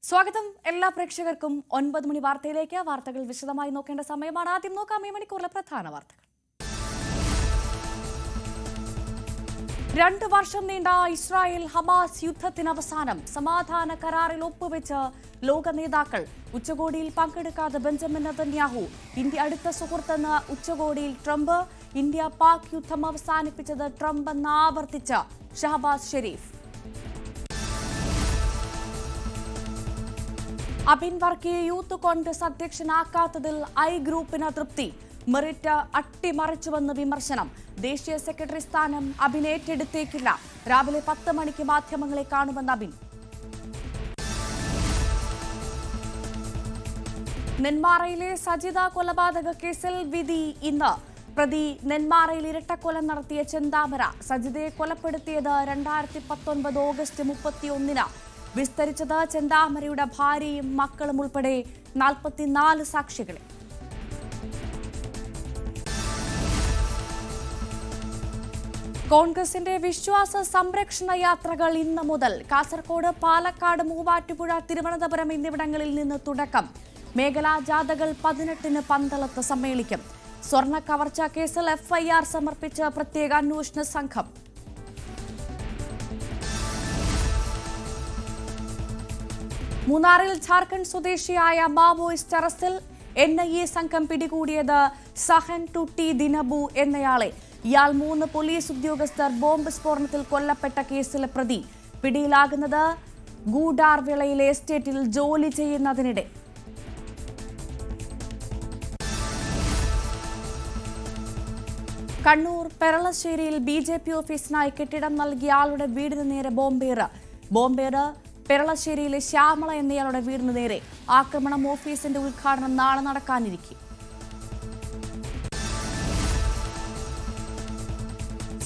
സ്വാഗതം എല്ലാ പ്രേക്ഷകർക്കും 9 മണി വാർത്തയിലേക്ക്. വാർത്തകൾ വിശദമായി നോക്കേണ്ട സമയമാണ്. ആദ്യം നോക്കാം ഈ മണിക്കൂറിലെ പ്രധാന വാർത്തകൾ. 2 വർഷം നീണ്ട ഇസ്രായേൽ ഹമാസ് യുദ്ധത്തിന് അവസാനം. സമാധാന കരാറിൽ ഒപ്പുവെച്ച് ലോക നേതാക്കൾ. ഉച്ചകോടിയിൽ പങ്കെടുക്കാതെ ബെഞ്ചമിൻ നെതന്യാഹു. ഇന്ത്യ അടുത്ത സുഹൃത്തെന്ന് ഉച്ചകോടിയിൽ ട്രംപ്. ഇന്ത്യ പാക് യുദ്ധം അവസാനിപ്പിച്ചത് ട്രംപ് എന്ന് ആവർത്തിച്ച് ഷഹബാസ് ഷെരീഫ്. അബിൻ വർക്കിയെ യൂത്ത് കോൺഗ്രസ് അധ്യക്ഷനാക്കാത്തതിൽ ഐ ഗ്രൂപ്പിന് തൃപ്തി. മെറിറ്റ് അട്ടിമറിച്ചുവെന്ന് വിമർശനം. ദേശീയ സെക്രട്ടറി സ്ഥാനം അബിൻ ഏറ്റെടുത്തേക്കില്ല. രാവിലെ 10 മണിക്ക് മാധ്യമങ്ങളെ കാണുമെന്ന് അബിൻ. നെന്മാറയിലെ സജിത കൊലപാതക കേസിൽ വിധി ഇന്ന്. പ്രതി നെന്മാറയിൽ ഇരട്ടക്കൊല നടത്തിയ ചെന്താമര. സജിതയെ കൊലപ്പെടുത്തിയത് 2019 ഓഗസ്റ്റ് 31-ന്. വിസ്തരിച്ചത് ചെന്താമരയുടെ ഭാര്യയും മക്കളും ഉൾപ്പെടെ 44 സാക്ഷികളെ. കോൺഗ്രസിന്റെ വിശ്വാസ സംരക്ഷണ യാത്രകൾ ഇന്ന് മുതൽ. കാസർഗോഡ്, പാലക്കാട്, മൂവാറ്റുപുഴ, തിരുവനന്തപുരം എന്നിവിടങ്ങളിൽ നിന്ന് തുടക്കം. മേഖലാ ജാഥകൾ 18-ന് പന്തളത്ത് സമ്മേളിക്കും. സ്വർണ്ണ കവർച്ചാ കേസിൽ FIR സമർപ്പിച്ച പ്രത്യേക അന്വേഷണ സംഘം. മൂന്നാറിൽ ജാർഖണ്ഡ് സ്വദേശിയായ മാവോയിസ്റ്റ് അറസ്റ്റിൽ. NIA സംഘം പിടികൂടിയത് സഹൻ ടുട്ടി ദിനബു എന്നയാളെ. ഇയാൾ 3 പോലീസ് ഉദ്യോഗസ്ഥർ ബോംബ് സ്ഫോടനത്തിൽ കൊല്ലപ്പെട്ട കേസിലെ പ്രതി. പിടിയിലാകുന്നത് ഗൂഡാർവിളയിലെ എസ്റ്റേറ്റിൽ ജോലി ചെയ്യുന്നതിനിടെ. കണ്ണൂർ പെരളശ്ശേരിയിൽ BJP ഓഫീസിനായി കെട്ടിടം നൽകിയ ആളുടെ വീടിന് നേരെ ബോംബേറ്. പെരളശ്ശേരിയിലെ ശ്യാമള എന്നയാളുടെ വീടിന് നേരെ ആക്രമണം. ഓഫീസിന്റെ ഉദ്ഘാടനം നാളെ നടക്കാനിരിക്കും.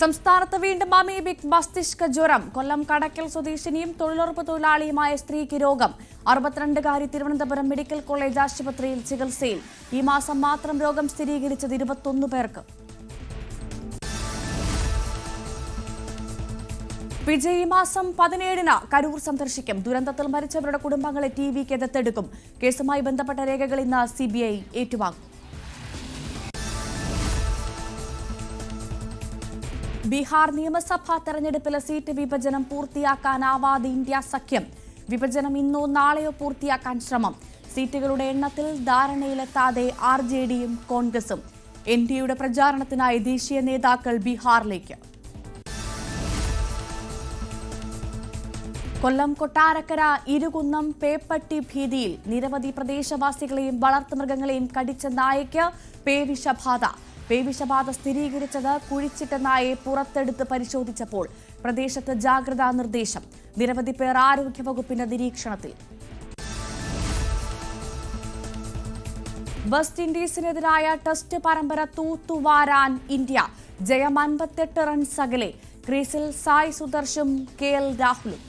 സംസ്ഥാനത്ത് വീണ്ടും അമീബിക് മസ്തിഷ്ക ജ്വരം. കൊല്ലം കടക്കൽ സ്വദേശിനിയും തൊഴിലുറപ്പ് തൊഴിലാളിയുമായ സ്ത്രീക്ക് രോഗം. 62-കാരി തിരുവനന്തപുരം മെഡിക്കൽ കോളേജ് ആശുപത്രിയിൽ ചികിത്സയിൽ. ഈ മാസം മാത്രം രോഗം സ്ഥിരീകരിച്ചത് 21 പേർക്ക്. വിജയ് ഈ മാസം 17-ന് കരൂർ സന്ദർശിക്കും. ദുരന്തത്തിൽ മരിച്ചവരുടെ കുടുംബങ്ങളെ TVക്ക് ദത്തെടുക്കും. കേസുമായി ബന്ധപ്പെട്ട രേഖകൾ ഇന്ന് CBI ഏറ്റുവാങ്ങും. ബീഹാർ നിയമസഭാ തെരഞ്ഞെടുപ്പിലെ സീറ്റ് വിഭജനം പൂർത്തിയാക്കാനാവാതെ ഇന്ത്യ സഖ്യം. വിഭജനം ഇന്നോ നാളെയോ പൂർത്തിയാക്കാൻ ശ്രമം. സീറ്റുകളുടെ എണ്ണത്തിൽ ധാരണയിലെത്താതെ RJDയും കോൺഗ്രസും. NDAയുടെ പ്രചാരണത്തിനായി ദേശീയ നേതാക്കൾ ബീഹാറിലേക്ക്. കൊല്ലം കൊട്ടാരക്കര ഇരുകുന്നം പേപ്പട്ടി ഭീതിയിൽ. നിരവധി പ്രദേശവാസികളെയും വളർത്തുമൃഗങ്ങളെയും കടിച്ച നായയ്ക്ക് പേവിഷബാധ സ്ഥിരീകരിച്ചത് കുഴിച്ചിട്ട നായയെ പുറത്തെടുത്ത് പരിശോധിച്ചപ്പോൾ. പ്രദേശത്ത് ജാഗ്രതാ നിർദ്ദേശം. നിരവധി പേർ ആരോഗ്യവകുപ്പിന്റെ നിരീക്ഷണത്തിൽ. വെസ്റ്റ് ഇൻഡീസിനെതിരായ ടെസ്റ്റ് പരമ്പര തൂത്തുവാരാൻ ഇന്ത്യ. ജയം 58 റൺസ് അകലെ. ക്രീസിൽ സായ് സുദർശും KL രാഹുലും.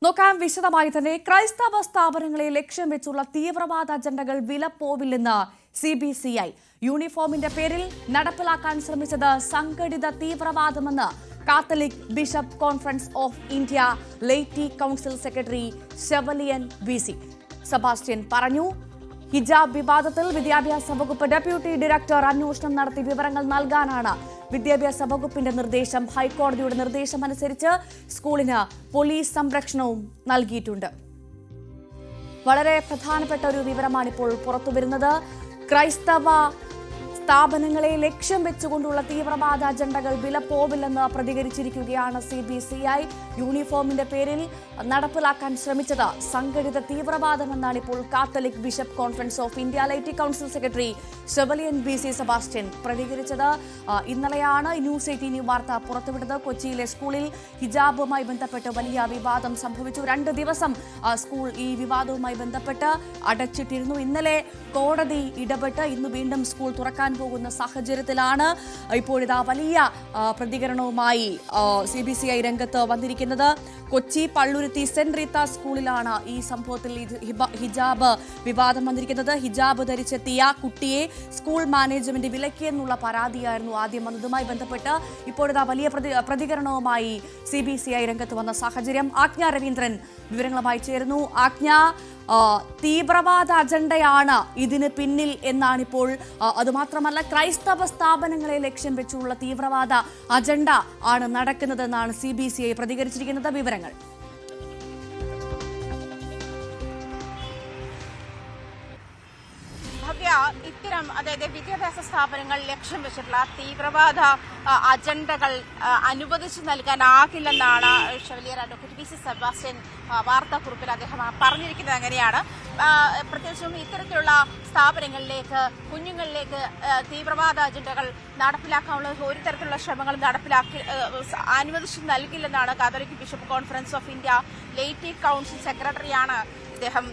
നോക്കാം വിശദമായി തന്നെ. ക്രൈസ്തവ സ്ഥാപനങ്ങളെ ലക്ഷ്യം വെച്ചുള്ള തീവ്രവാദ അജണ്ടകൾ വിലപ്പോവില്ലെന്ന് CBCI. യൂണിഫോമിന്റെ പേരിൽ നടപ്പിലാക്കാൻ ശ്രമിച്ചത് സംഘടിത തീവ്രവാദമെന്ന് Catholic bishop conference of India laity council secretary chevalier VC Sebastian പറഞ്ഞു. ഹിജാബ് വിവാദത്തിൽ വിദ്യാഭ്യാസ വകുപ്പ് ഡെപ്യൂട്ടി ഡയറക്ടർ അന്വേഷണം നടത്തി വിവരങ്ങൾ നൽകാനാണ് വിദ്യാഭ്യാസ വകുപ്പിന്റെ നിർദ്ദേശം. ഹൈക്കോടതിയുടെ നിർദ്ദേശമനുസരിച്ച് സ്കൂളിന് പോലീസ് സംരക്ഷണവും നൽകിയിട്ടുണ്ട്. വളരെ പ്രധാനപ്പെട്ട ഒരു വിവരമാണിപ്പോൾ പുറത്തുവരുന്നത്. ക്രൈസ്തവ സ്ഥാപനങ്ങളെ ലക്ഷ്യം വെച്ചുകൊണ്ടുള്ള തീവ്രവാദ അജണ്ടകൾ വിലപ്പോവില്ലെന്ന് പ്രതികരിച്ചിരിക്കുകയാണ് CBCI. യൂണിഫോമിന്റെ പേരിൽ നടപ്പിലാക്കാൻ ശ്രമിച്ചത് സംഘടിത തീവ്രവാദമെന്നാണ് ഇപ്പോൾ Catholic bishop conference of India laity council secretary chevalier VC Sebastian പ്രതികരിച്ചത്. ഇന്നലെയാണ് ന്യൂസ് 18 വാർത്ത പുറത്തുവിട്ടത്. കൊച്ചിയിലെ സ്കൂളിൽ ഹിജാബുമായി ബന്ധപ്പെട്ട് വലിയ വിവാദം സംഭവിച്ചു. 2 ദിവസം സ്കൂൾ ഈ വിവാദവുമായി ബന്ധപ്പെട്ട് അടച്ചിട്ടിരുന്നു. ഇന്നലെ കോടതി ഇടപെട്ട് ഇന്ന് വീണ്ടും സ്കൂൾ തുറക്കാൻ പോകുന്ന സാഹചര്യത്തിലാണ് ഇപ്പോഴിതാ വലിയ പ്രതികരണവുമായി CBCI രംഗത്ത് വന്നിരിക്കുന്നത്. കൊച്ചി പള്ളുരുത്തി സെന്റ് റീത്ത സ്കൂളിലാണ് ഈ സംഭവത്തിൽ ഹിജാബ് വിവാദം വന്നിരിക്കുന്നത്. ഹിജാബ് ധരിച്ചെത്തിയ കുട്ടിയെ സ്കൂൾ മാനേജ്മെന്റ് വിലക്കിയെന്നുള്ള പരാതിയായിരുന്നു ആദ്യം വന്നതുമായി ബന്ധപ്പെട്ട് ഇപ്പോഴിതാ വലിയ പ്രതികരണവുമായി CBCI രംഗത്ത് വന്ന സാഹചര്യം. ആജ്ഞ രവീന്ദ്രൻ വിവരങ്ങളുമായി ചേരുന്നു. ആജ്ഞ, തീവ്രവാദ അജണ്ടയാണ് ഇതിന് പിന്നിൽ എന്നാണിപ്പോൾ. അതുമാത്രമല്ല, ക്രൈസ്തവ സ്ഥാപനങ്ങളെ ലക്ഷ്യം വെച്ചുള്ള തീവ്രവാദ അജണ്ട ആണ് നടക്കുന്നതെന്നാണ് CBCI പ്രതികരിച്ചിരിക്കുന്നത്. വിവരങ്ങൾ ഇത്തരം അതായത് വിദ്യാഭ്യാസ സ്ഥാപനങ്ങൾ ലക്ഷ്യം വെച്ചിട്ടുള്ള തീവ്രവാദ അജണ്ടകൾ അനുവദിച്ചു നൽകാനാകില്ലെന്നാണ് ഷെവലിയർ അഡ്വക്കേറ്റ് PC സെബാസ്റ്റ്യൻ വാർത്താക്കുറിപ്പിൽ അദ്ദേഹം പറഞ്ഞിരിക്കുന്നത്. അങ്ങനെയാണ് പ്രത്യേകിച്ചും ഇത്തരത്തിലുള്ള സ്ഥാപനങ്ങളിലേക്ക് കുഞ്ഞുങ്ങളിലേക്ക് തീവ്രവാദ അജണ്ടകൾ നടപ്പിലാക്കാനുള്ള ഒരു തരത്തിലുള്ള ശ്രമങ്ങൾ അനുവദിച്ചു നൽകില്ലെന്നാണ് Catholic bishop conference of India laity council സെക്രട്ടറിയാണ് അദ്ദേഹം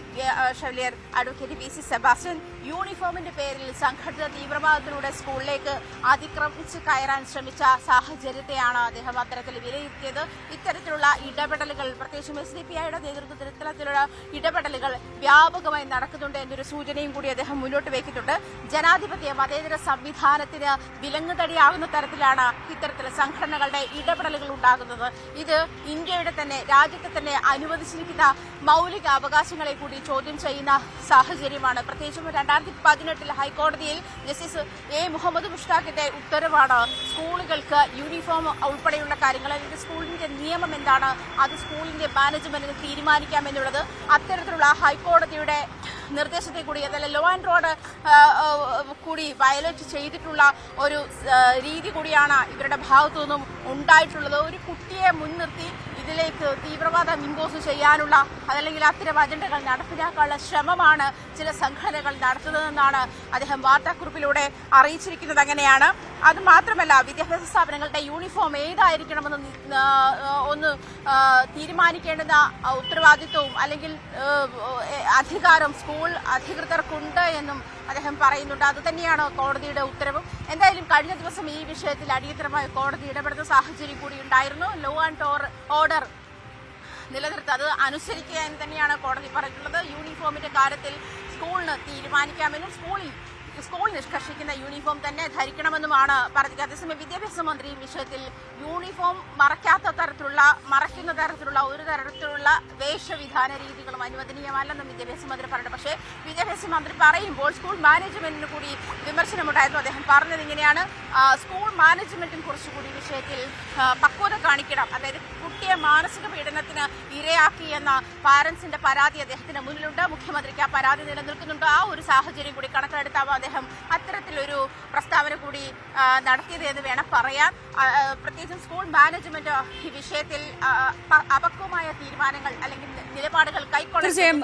ഷെവലിയർ അഡ്വക്കേറ്റ് PC സെബാസ്റ്റ്യൻ. യൂണിഫോമിന്റെ പേരിൽ സംഘടിത തീവ്രവാദത്തിലൂടെ സ്കൂളിലേക്ക് അതിക്രമിച്ച് കയറാൻ ശ്രമിച്ച സാഹചര്യത്തെയാണ് അദ്ദേഹം അത്തരത്തിൽ വിലയിരുത്തിയത്. ഇത്തരത്തിലുള്ള ഇടപെടലുകൾ പ്രത്യേകിച്ചും SDPIയുടെ നേതൃത്വത്തിൽ ഇത്തരത്തിലുള്ള ഇടപെടലുകൾ വ്യാപകമായി നടക്കുന്നുണ്ട് എന്നൊരു സൂചനയും കൂടി അദ്ദേഹം മുന്നോട്ട് വയ്ക്കുന്നുണ്ട്. ജനാധിപത്യ മതേതര സംവിധാനത്തിന് വിലങ്ങുതടിയാകുന്ന തരത്തിലാണ് ഇത്തരത്തിലുള്ള സംഘടനകളുടെ ഇടപെടലുകൾ ഉണ്ടാകുന്നത്. ഇത് ഇന്ത്യയുടെ തന്നെ രാജ്യത്തെ തന്നെ അനുവദിച്ചിരിക്കുന്ന മൗലിക അവകാശങ്ങളെ കൂടി ചോദ്യം ചെയ്യുന്ന സാഹചര്യമാണ്. പ്രത്യേകിച്ചും 2018 ഹൈക്കോടതിയിൽ ജസ്റ്റിസ് A മുഹമ്മദ് മുഷ്താഖിന്റെ ഉത്തരവാണ് സ്കൂളുകൾക്ക് യൂണിഫോം ഉൾപ്പെടെയുള്ള കാര്യങ്ങൾ, അല്ലെങ്കിൽ സ്കൂളിന്റെ നിയമം എന്താണ് അത് സ്കൂളിന്റെ മാനേജ്മെന്റിന് തീരുമാനിക്കാമെന്നുള്ളത്. അത്തരത്തിലുള്ള ഹൈക്കോടതിയുടെ നിർദ്ദേശത്തെ കൂടി അതല്ല ലോ ആൻഡ് ഓർഡർ കൂടി വയലേറ്റ് ചെയ്തിട്ടുള്ള ഒരു രീതി കൂടിയാണ് ഇവരുടെ ഭാഗത്തു നിന്നും ഉണ്ടായിട്ടുള്ളത്. ഒരു കുട്ടിയെ മുൻനിർത്തി ഇതിലേക്ക് തീവ്രവാദം ഇമ്പോസ് ചെയ്യാനുള്ള അതല്ലെങ്കിൽ അത്തരം അജണ്ടകൾ നടപ്പിലാക്കാനുള്ള ശ്രമമാണ് ചില സംഘടനകൾ നടത്തുന്നതെന്നാണ് അദ്ദേഹം വാർത്താക്കുറിപ്പിലൂടെ അറിയിച്ചിരിക്കുന്നത്. അങ്ങനെയാണ്. അത് മാത്രമല്ല, വിദ്യാഭ്യാസ സ്ഥാപനങ്ങളുടെ യൂണിഫോം ഏതായിരിക്കണമെന്ന് ഒന്ന് തീരുമാനിക്കേണ്ടുന്ന ഉത്തരവാദിത്വവും അല്ലെങ്കിൽ അധികാരം സ്കൂൾ അധികൃതർക്കുണ്ട് എന്നും അദ്ദേഹം പറയുന്നുണ്ട്. അതുതന്നെയാണ് കോടതിയുടെ ഉത്തരവും. എന്തായാലും കഴിഞ്ഞ ദിവസം ഈ വിഷയത്തിൽ അടിയന്തരമായ കോടതി ഇടപെടുന്ന സാഹചര്യം കൂടി ഉണ്ടായിരുന്നു. ലോ ആൻഡ് ഓർഡർ നിലനിർത്തി അത് അനുസരിക്കുക എന്ന് തന്നെയാണ് കോടതി പറഞ്ഞിട്ടുള്ളത്. യൂണിഫോമിന്റെ കാര്യത്തിൽ സ്കൂളിന് തീരുമാനിക്കാമെന്നും സ്കൂൾ നിഷ്കർഷിക്കുന്ന യൂണിഫോം തന്നെ ധരിക്കണമെന്നുമാണ് പറഞ്ഞത്. അതേസമയം വിദ്യാഭ്യാസ മന്ത്രി വിഷയത്തിൽ യൂണിഫോം മറയ്ക്കുന്ന തരത്തിലുള്ള ഒരു തരത്തിലുള്ള വേഷവിധാന രീതികളും അനുവദനീയമല്ലെന്നും വിദ്യാഭ്യാസ മന്ത്രി പറഞ്ഞു. പക്ഷേ വിദ്യാഭ്യാസ മന്ത്രി പറയുമ്പോൾ സ്കൂൾ മാനേജ്മെന്റിന് കൂടി വിമർശനമുണ്ടായിരുന്നു. അദ്ദേഹം പറഞ്ഞത് ഇങ്ങനെയാണ്: സ്കൂൾ മാനേജ്മെന്റിന് കുറച്ചുകൂടി വിഷയത്തിൽ പക്വത കാണിക്കണം. അതായത് കുട്ടിയെ മാനസിക പീഡനത്തിന് ഇരയാക്കി എന്ന പാരന്റ്സിന്റെ പരാതി അദ്ദേഹത്തിന് മുന്നിലുണ്ട്. മുഖ്യമന്ത്രിക്ക് ആ പരാതി നിലനിൽക്കുന്നുണ്ട്. ആ ഒരു സാഹചര്യം കൂടി കണക്കിലെടുത്താവും അദ്ദേഹം അത്തരത്തിലൊരു പ്രസ്താവന കൂടി നടത്തിയത് എന്ന് വേണം പറയാൻ. പ്രത്യേകിച്ചും സ്കൂൾ മാനേജ്മെന്റ് ഈ വിഷയത്തിൽ അപക്വമായ തീരുമാനങ്ങൾ അല്ലെങ്കിൽ നിലപാടുകൾ തീർച്ചയായും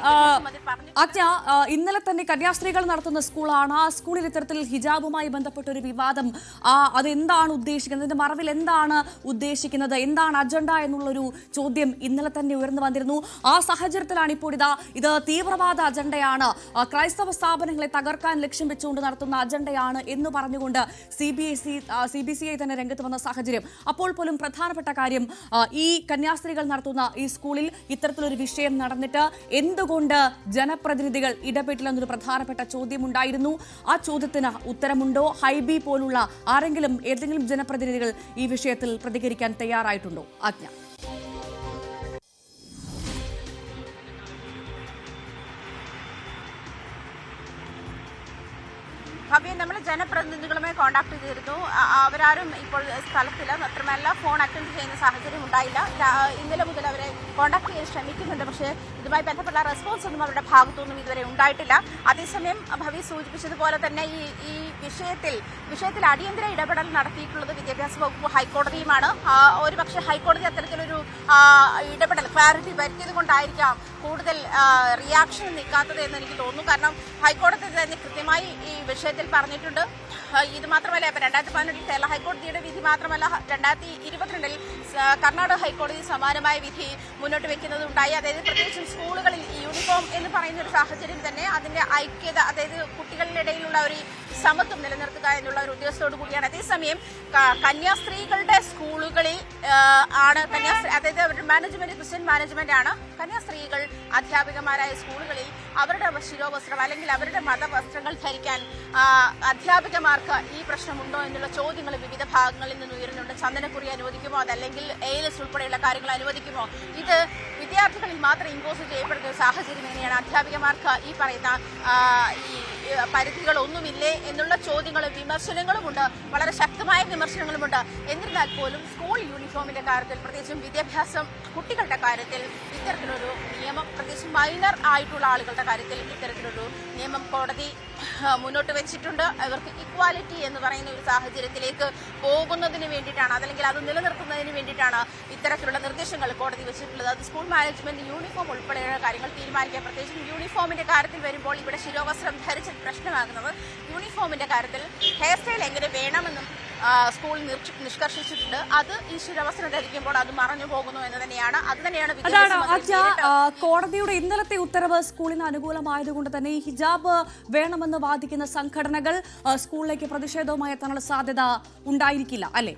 ഇന്നലെ തന്നെ കന്യാസ്ത്രീകൾ നടത്തുന്ന സ്കൂളാണ്. ആ സ്കൂളിൽ ഇത്തരത്തിൽ ഹിജാബുമായി ബന്ധപ്പെട്ട ഒരു വിവാദം, അതെന്താണ് ഉദ്ദേശിക്കുന്നത്, അതിന്റെ മറവിൽ എന്താണ് ഉദ്ദേശിക്കുന്നത്, എന്താണ് അജണ്ട എന്നുള്ളൊരു ചോദ്യം ഇന്നലെ തന്നെ ഉയർന്നു വന്നിരുന്നു. ആ സാഹചര്യത്തിലാണ് ഇപ്പോൾ ഇത് തീവ്രവാദ അജണ്ടയാണ്, ക്രൈസ്തവ സ്ഥാപനങ്ങളെ തകർക്കാൻ ലക്ഷ്യം വെച്ചുകൊണ്ട് നടത്തുന്ന അജണ്ടയാണ് എന്ന് പറഞ്ഞുകൊണ്ട് CBCI തന്നെ രംഗത്ത് വന്ന സാഹചര്യം. അപ്പോൾ പോലും പ്രധാനപ്പെട്ട കാര്യം, ഈ കന്യാസ്ത്രീകൾ നടത്തുന്ന ഈ സ്കൂളിൽ ഇത്തരത്തിലൊരു വിഷയം നടന്നിട്ട് എന്തുകൊണ്ട് ജനപ്രതിനിധികൾ ഇടപെട്ടില്ലെന്നൊരു പ്രധാനപ്പെട്ട ചോദ്യമുണ്ടായിരുന്നു. ആ ചോദ്യത്തിന് ഉത്തരമുണ്ടോ? ഹൈബി പോലുള്ള ഏതെങ്കിലും ജനപ്രതിനിധികൾ ഈ വിഷയത്തിൽ പ്രതികരിക്കാൻ തയ്യാറായിട്ടുണ്ടോ? ആജ്ഞ. നമ്മൾ ജനപ്രതിനിധികളുമായി കോൺടാക്ട് ചെയ്തിരുന്നു. അവരാരും ഇപ്പോൾ സ്ഥലത്തില്ല. മാത്രമല്ല ഫോൺ അറ്റൻഡ് ചെയ്യുന്ന സാഹചര്യം ഉണ്ടായില്ല. ഇന്നലെ മുതൽ അവരെ കോൺടാക്ട് ചെയ്യാൻ ശ്രമിക്കുന്നുണ്ട്. പക്ഷേ ഇതുമായി ബന്ധപ്പെട്ട റെസ്പോൺസ് ഒന്നും അവരുടെ ഭാഗത്തുനിന്നും ഇതുവരെ ഉണ്ടായിട്ടില്ല. അതേസമയം ഭവി സൂചിപ്പിച്ചതുപോലെ തന്നെ ഈ വിഷയത്തിൽ അടിയന്തര ഇടപെടൽ നടത്തിയിട്ടുള്ളത് വിദ്യാഭ്യാസ വകുപ്പ് ഹൈക്കോടതിയുമാണ്. ഒരുപക്ഷെ ഹൈക്കോടതി അത്തരത്തിലൊരു ഇടപെടൽ ക്ലാരിറ്റി വരുത്തിയത് കൊണ്ടായിരിക്കാം കൂടുതൽ റിയാക്ഷൻ നിൽക്കാത്തത് എന്ന് എനിക്ക് തോന്നുന്നു. കാരണം ഹൈക്കോടതി തന്നെ കൃത്യമായി ഈ വിഷയത്തിൽ പറഞ്ഞിട്ടുണ്ട്. ഇത് മാത്രമല്ല, 2018 കേരള ഹൈക്കോടതിയുടെ വിധി മാത്രമല്ല, 2022 കർണാടക ഹൈക്കോടതി സമാനമായ വിധി മുന്നോട്ട് വെക്കുന്നതുണ്ടായി. അതായത് പ്രത്യേകിച്ചും സ്കൂളുകളിൽ യൂണിഫോം എന്ന് പറയുന്ന ഒരു സാഹചര്യം തന്നെ അതിന്റെ ഐക്യത, അതായത് കുട്ടികളുടെ ഇടയിലുള്ള ഒരു സമത്വം നിലനിർത്തുക എന്നുള്ള ഒരു ഉദ്ദേശത്തോടു കൂടിയാണ്. അതേസമയം കന്യാസ്ത്രീകളുടെ സ്കൂളുകളിൽ ആണ് അതായത് അവരുടെ മാനേജ്മെന്റ് ക്രിസ്ത്യൻ മാനേജ്മെന്റ് ആണ് കന്യാസ്ത്രീകൾ അധ്യാപികമാരായ സ്കൂളുകളിൽ അവരുടെ ശിരോവസ്ത്രം അല്ലെങ്കിൽ അവരുടെ മതവസ്ത്രങ്ങൾ ധരിക്കാൻ അധ്യാപികമാർക്ക് ഈ പ്രശ്നമുണ്ടോ എന്നുള്ള ചോദ്യങ്ങൾ വിവിധ ഭാഗങ്ങളിൽ നിന്ന് ഉയരുന്നുണ്ട്. ചന്ദനക്കുറി അനുവദിക്കുമോ, അതല്ലെങ്കിൽ ALS ഉൾപ്പെടെയുള്ള കാര്യങ്ങൾ അനുവദിക്കുമോ? ഇത് വിദ്യാർത്ഥികളിൽ മാത്രം ഇമ്പോസ് ചെയ്യപ്പെടുന്ന ഒരു സാഹചര്യം എങ്ങനെയാണ്? അധ്യാപികമാർക്ക് ഈ പറയുന്ന ഈ പരിധികളൊന്നുമില്ലേ എന്നുള്ള ചോദ്യങ്ങളും വിമർശനങ്ങളുമുണ്ട്, വളരെ ശക്തമായ വിമർശനങ്ങളുമുണ്ട്. എന്നിരുന്നാൽ പോലും സ്കൂൾ യൂണിഫോമിന്റെ കാര്യത്തിൽ, പ്രത്യേകിച്ചും വിദ്യാഭ്യാസം കുട്ടികളുടെ കാര്യത്തിൽ ഇത്തരത്തിലൊരു നിയമം, പ്രത്യേകിച്ച് മൈനർ ആയിട്ടുള്ള ആളുകളുടെ കാര്യത്തിൽ ഇത്തരത്തിലൊരു നിയമം കോടതി മുന്നോട്ട് വെച്ചിട്ടുണ്ട്. അവർക്ക് ഇക്വാലിറ്റി എന്ന് പറയുന്ന ഒരു സാഹചര്യത്തിലേക്ക് പോകുന്നതിന് വേണ്ടിയിട്ടാണ്, അതല്ലെങ്കിൽ അത് നിലനിർത്തുന്നതിന് വേണ്ടിയിട്ടാണ് ഇത്തരത്തിലുള്ള നിർദ്ദേശങ്ങൾ കോടതി വെച്ചിട്ടുള്ളത്. അത് സ്കൂൾ മാനേജ്മെന്റ് യൂണിഫോം ഉൾപ്പെടെയുള്ള കാര്യങ്ങൾ തീരുമാനിക്കാൻ, പ്രത്യേകിച്ചും യൂണിഫോമിന്റെ കാര്യത്തിൽ വരുമ്പോൾ ഇവിടെ ശിരോവസ്ത്രം ധരിച്ച് പ്രശ്നമാകുന്നത് യൂണിഫോമിന്റെ കാര്യത്തിൽ ഹെയർ സ്റ്റൈൽ എങ്ങനെ വേണമെന്നും സ്കൂൾ നിഷ്കർഷിച്ചിട്ടുണ്ട്. അത് ഈ ശിരോവസ്ത്രം ധരിക്കുമ്പോൾ അത് മറഞ്ഞു പോകുന്നു എന്ന് തന്നെയാണ്. അത് തന്നെയാണ് കോടതിയുടെ ഇന്നലത്തെ ഉത്തരവ് സ്കൂളിന് അനുകൂലമായതുകൊണ്ട് തന്നെ ഈ ഹിജാബ് വേണമെന്ന് വാദിക്കുന്ന സംഘടനകൾ സ്കൂളിലേക്ക് പ്രതിഷേധവുമായി എത്താനുള്ള സാധ്യത ഉണ്ടായിരിക്കില്ല അല്ലേ?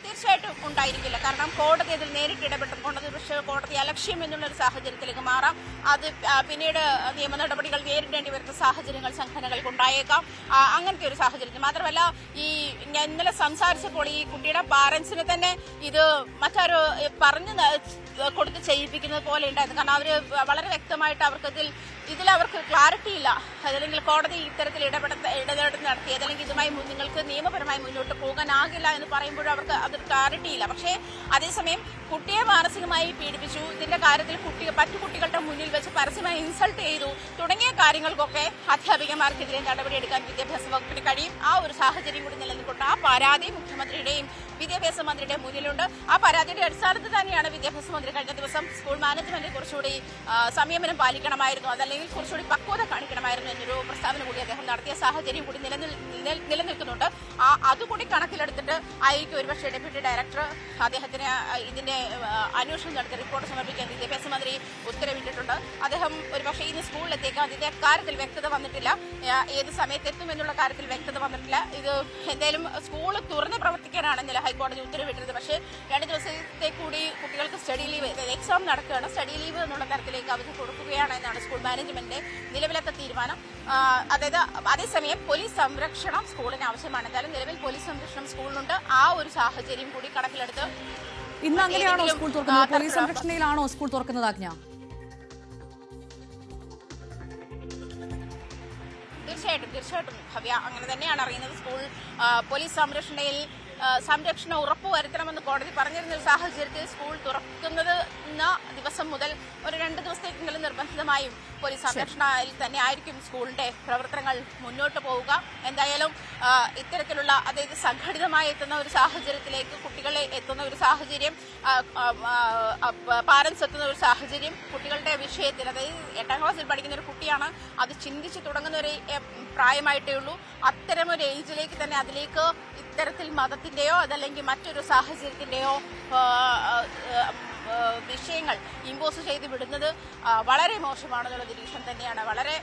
തീർച്ചയായിട്ടും ഉണ്ടായിരിക്കില്ല. കാരണം കോടതി അതിൽ നേരിട്ട് ഇടപെട്ടുകൊണ്ട് പക്ഷേ കോടതി അലക്ഷ്യം എന്നുള്ളൊരു സാഹചര്യത്തിലേക്ക് മാറാം. അത് പിന്നീട് നിയമ നടപടികൾ നേരിടേണ്ടി വരുന്ന സാഹചര്യങ്ങൾ സംഘടനകൾക്ക് ഉണ്ടായേക്കാം. അങ്ങനത്തെ ഒരു സാഹചര്യത്തിൽ മാത്രമല്ല, ഞാൻ ഇന്നലെ സംസാരിച്ചപ്പോൾ ഈ കുട്ടിയുടെ പാരന്റ്സിന് തന്നെ ഇത് മറ്റൊരു പറഞ്ഞു കൊടുത്ത് ചെയ്യിപ്പിക്കുന്നത് പോലെ ഉണ്ടായിരുന്നു. കാരണം അവർ വളരെ വ്യക്തമായിട്ട് അവർക്ക് ക്ലാരിറ്റി ഇല്ല. അതല്ലെങ്കിൽ കോടതി ഇത്തരത്തിൽ ഇടപെടൽ നടത്തി, അതല്ലെങ്കിൽ ഇതുമായി നിങ്ങൾക്ക് നിയമപരമായി മുന്നോട്ട് പോകാനാകില്ല എന്ന് പറയുമ്പോഴും അവർക്ക് അതൊരു ക്ലാരിറ്റി ഇല്ല. പക്ഷേ അതേസമയം കുട്ടിയെ മാനസികമായി പീഡിപ്പിച്ചു, ഇതിന്റെ കാര്യത്തിൽ മറ്റു കുട്ടികളുടെ മുന്നിൽ വെച്ച് പരസ്യമായി ഇൻസൾട്ട് ചെയ്തു തുടങ്ങിയ കാര്യങ്ങൾക്കൊക്കെ അധ്യാപികമാർക്കെതിരെ നടപടിയെടുക്കാൻ വിദ്യാഭ്യാസ വകുപ്പിന് കഴിയും. ആ ഒരു സാഹചര്യം കൂടി നിലനിൽക്കൊണ്ട് ആ പരാതി മുഖ്യമന്ത്രിയുടെയും വിദ്യാഭ്യാസ മന്ത്രിയുടെയും മുന്നിലുണ്ട്. ആ പരാതിയുടെ അടിസ്ഥാനത്തിൽ തന്നെയാണ് വിദ്യാഭ്യാസ മന്ത്രി കഴിഞ്ഞ ദിവസം സ്കൂൾ മാനേജ്മെന്റ് കുറച്ചുകൂടി സംയമനം പാലിക്കണമായിരുന്നു, അതല്ലെങ്കിൽ കുറച്ചുകൂടി പക്വത കാണിക്കണമായിരുന്നു എന്നൊരു പ്രസ്താവന കൂടി അദ്ദേഹം നടത്തിയ സാഹചര്യം കൂടി നിലനിൽക്കുന്നുണ്ട്. അതുകൂടി കണക്കിലെടുത്തിട്ട് ആയിരിക്കും ഒരുപക്ഷെ ഡെപ്യൂട്ടി ഡയറക്ടർ അദ്ദേഹത്തിന് ഇതിന്റെ അന്വേഷണം നടത്തി റിപ്പോർട്ട് സമർപ്പിക്കാൻ വിദ്യാഭ്യാസ മന്ത്രി ഉത്തരവിട്ടിട്ടുണ്ട്. അദ്ദേഹം ഒരുപക്ഷെ ഇന്ന് സ്കൂളിലെത്തിയേക്കാം. അതിന്റെ കാര്യത്തിൽ വ്യക്തത വന്നിട്ടില്ല, ഏത് സമയത്തെത്തും എന്നുള്ള കാര്യത്തിൽ വ്യക്തത വന്നിട്ടില്ല. ഇത് എന്തായാലും സ്കൂൾ തുറന്ന് പ്രവർത്തിക്കാനാണ് ഇന്നലെ ഹൈക്കോടതി ഉത്തരവിട്ടത്. പക്ഷേ 2 ദിവസത്തെ കൂടി കുട്ടികൾക്ക് സ്റ്റഡി ലീവ്, എക്സാം നടക്കുകയാണ്, സ്റ്റഡി ലീവ് എന്നുള്ള തരത്തിലേക്ക് അവധി കൊടുക്കുകയാണ് എന്നാണ് സ്കൂൾ മാനേജ്മെന്റിന്റെ നിലവിലത്തെ തീരുമാനം. അതായത് അതേസമയം പോലീസ് സംരക്ഷണം സ്കൂളിന് ആവശ്യമാണ്. എന്തായാലും നിലവിൽ പോലീസ് സംരക്ഷണം സ്കൂളിനുണ്ട്. ആ ഒരു സാഹചര്യം കൂടി കണക്കിലെടുത്ത് ഇന്ന് അങ്ങനെയാണോ സ്കൂൾ തുറക്കുന്നത്? പോലീസ് സംരക്ഷണയിലാണോ സ്കൂൾ തുറക്കുന്നത് ആജ്ഞ? തീർച്ചയായിട്ടും ഭവ്യ, അങ്ങനെ തന്നെയാണ് അറിയുന്നത്. സ്കൂൾ പോലീസ് സംരക്ഷണം ഉറപ്പുവരുത്തണമെന്ന് കോടതി പറഞ്ഞിരുന്ന ഒരു സാഹചര്യത്തിൽ സ്കൂൾ തുറക്കുന്നത് ദിവസം മുതൽ ഒരു 2 ദിവസത്തേക്കെങ്കിലും നിർബന്ധിതമായും പോലീസ് സംരക്ഷണയിൽ തന്നെ ആയിരിക്കും സ്കൂളിന്റെ പ്രവർത്തനങ്ങൾ മുന്നോട്ട് പോവുക. എന്തായാലും ഇത്തരത്തിലുള്ള, അതായത് സംഘടിതമായി എത്തുന്ന ഒരു സാഹചര്യത്തിലേക്ക് കുട്ടികളെ എത്തുന്ന ഒരു സാഹചര്യം, പാരന്റ്സ് എത്തുന്ന ഒരു സാഹചര്യം കുട്ടികളുടെ വിഷയത്തിൽ, അതായത് 8ാം ക്ലാസ്സിൽ പഠിക്കുന്ന ഒരു കുട്ടിയാണ്, അത് ചിന്തിച്ച് തുടങ്ങുന്ന ഒരു പ്രായമായിട്ടേ ഉള്ളൂ. അത്തരമൊരു ഏജിലേക്ക് തന്നെ അതിലേക്ക് ഇത്തരത്തിൽ മതത്തിന്റെയോ അതല്ലെങ്കിൽ മറ്റൊരു സാഹചര്യത്തിന്റെയോ വിഷയങ്ങൾ ഇമ്പോസ് ചെയ്ത് വിടുന്നത് വളരെ മോശമാണെന്നുള്ള നിരീക്ഷണം തന്നെയാണ്. വളരെ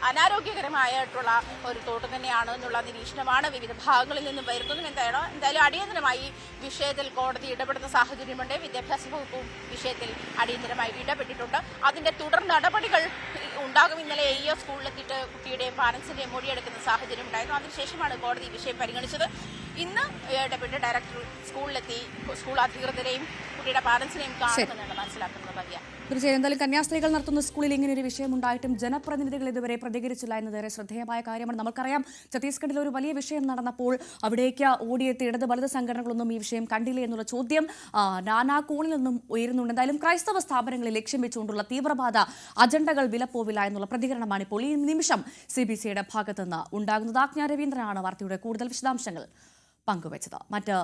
അനാരോഗ്യകരമായിട്ടുള്ള ഒരു തോട്ട് തന്നെയാണ് എന്നുള്ള നിരീക്ഷണമാണ് വിവിധ ഭാഗങ്ങളിൽ നിന്നും വരുന്നതും. എന്തായാലും അടിയന്തരമായി വിഷയത്തിൽ കോടതി ഇടപെടുന്ന സാഹചര്യമുണ്ട്. വിദ്യാഭ്യാസ വകുപ്പും വിഷയത്തിൽ അടിയന്തരമായി ഇടപെട്ടിട്ടുണ്ട്. അതിന്റെ തുടർ നടപടികൾ ഉണ്ടാകും. ഇന്നലെ AEO സ്കൂളിലെത്തിയിട്ട് കുട്ടിയുടെയും പാരന്റ്സിന്റെയും മൊഴിയെടുക്കുന്ന സാഹചര്യം ഉണ്ടായിരുന്നു. അതിനുശേഷമാണ് കോടതി വിഷയം പരിഗണിച്ചത്. ഇന്ന് ഡെപ്യൂട്ടി ഡയറക്ടർ സ്കൂളിലെത്തി സ്കൂൾ അധികൃതരെയും കുട്ടിയുടെ പാരന്റ്സിനെയും കാണുമെന്നാണ് മനസ്സിലാക്കുന്നത്. ഭവ്യ, തീർച്ചയായും എന്തായാലും കന്യാസ്ത്രീകൾ നടത്തുന്ന സ്കൂളിൽ ഇങ്ങനെ ഒരു വിഷയമുണ്ടായിട്ടും ജനപ്രതിനിധികൾ ഇതുവരെ പ്രതികരിച്ചില്ല എന്നതേറെ ശ്രദ്ധേയമായ കാര്യമാണ്. നമുക്കറിയാം, ഛത്തീസ്ഗഡിൽ ഒരു വലിയ വിഷയം നടന്നപ്പോൾ അവിടേക്ക് ഓടിയെത്തി ഇടത് വലത് സംഘടനകളൊന്നും ഈ വിഷയം കണ്ടില്ലേ എന്നുള്ള ചോദ്യം നാനാ കോണിൽ നിന്നും ഉയരുന്നുണ്ട്. എന്തായാലും ക്രൈസ്തവ സ്ഥാപനങ്ങളെ ലക്ഷ്യം വെച്ചുകൊണ്ടുള്ള തീവ്രവാദ അജണ്ടകൾ വിലപ്പോവില്ല എന്നുള്ള പ്രതികരണമാണ് ഇപ്പോൾ ഈ നിമിഷം CBCയുടെ ഭാഗത്തുനിന്ന് ഉണ്ടാകുന്നത്. ആജ്ഞ രവീന്ദ്രനാണ് വാർത്തയുടെ കൂടുതൽ വിശദാംശങ്ങൾ പങ്കുവച്ചത്. മറ്റ്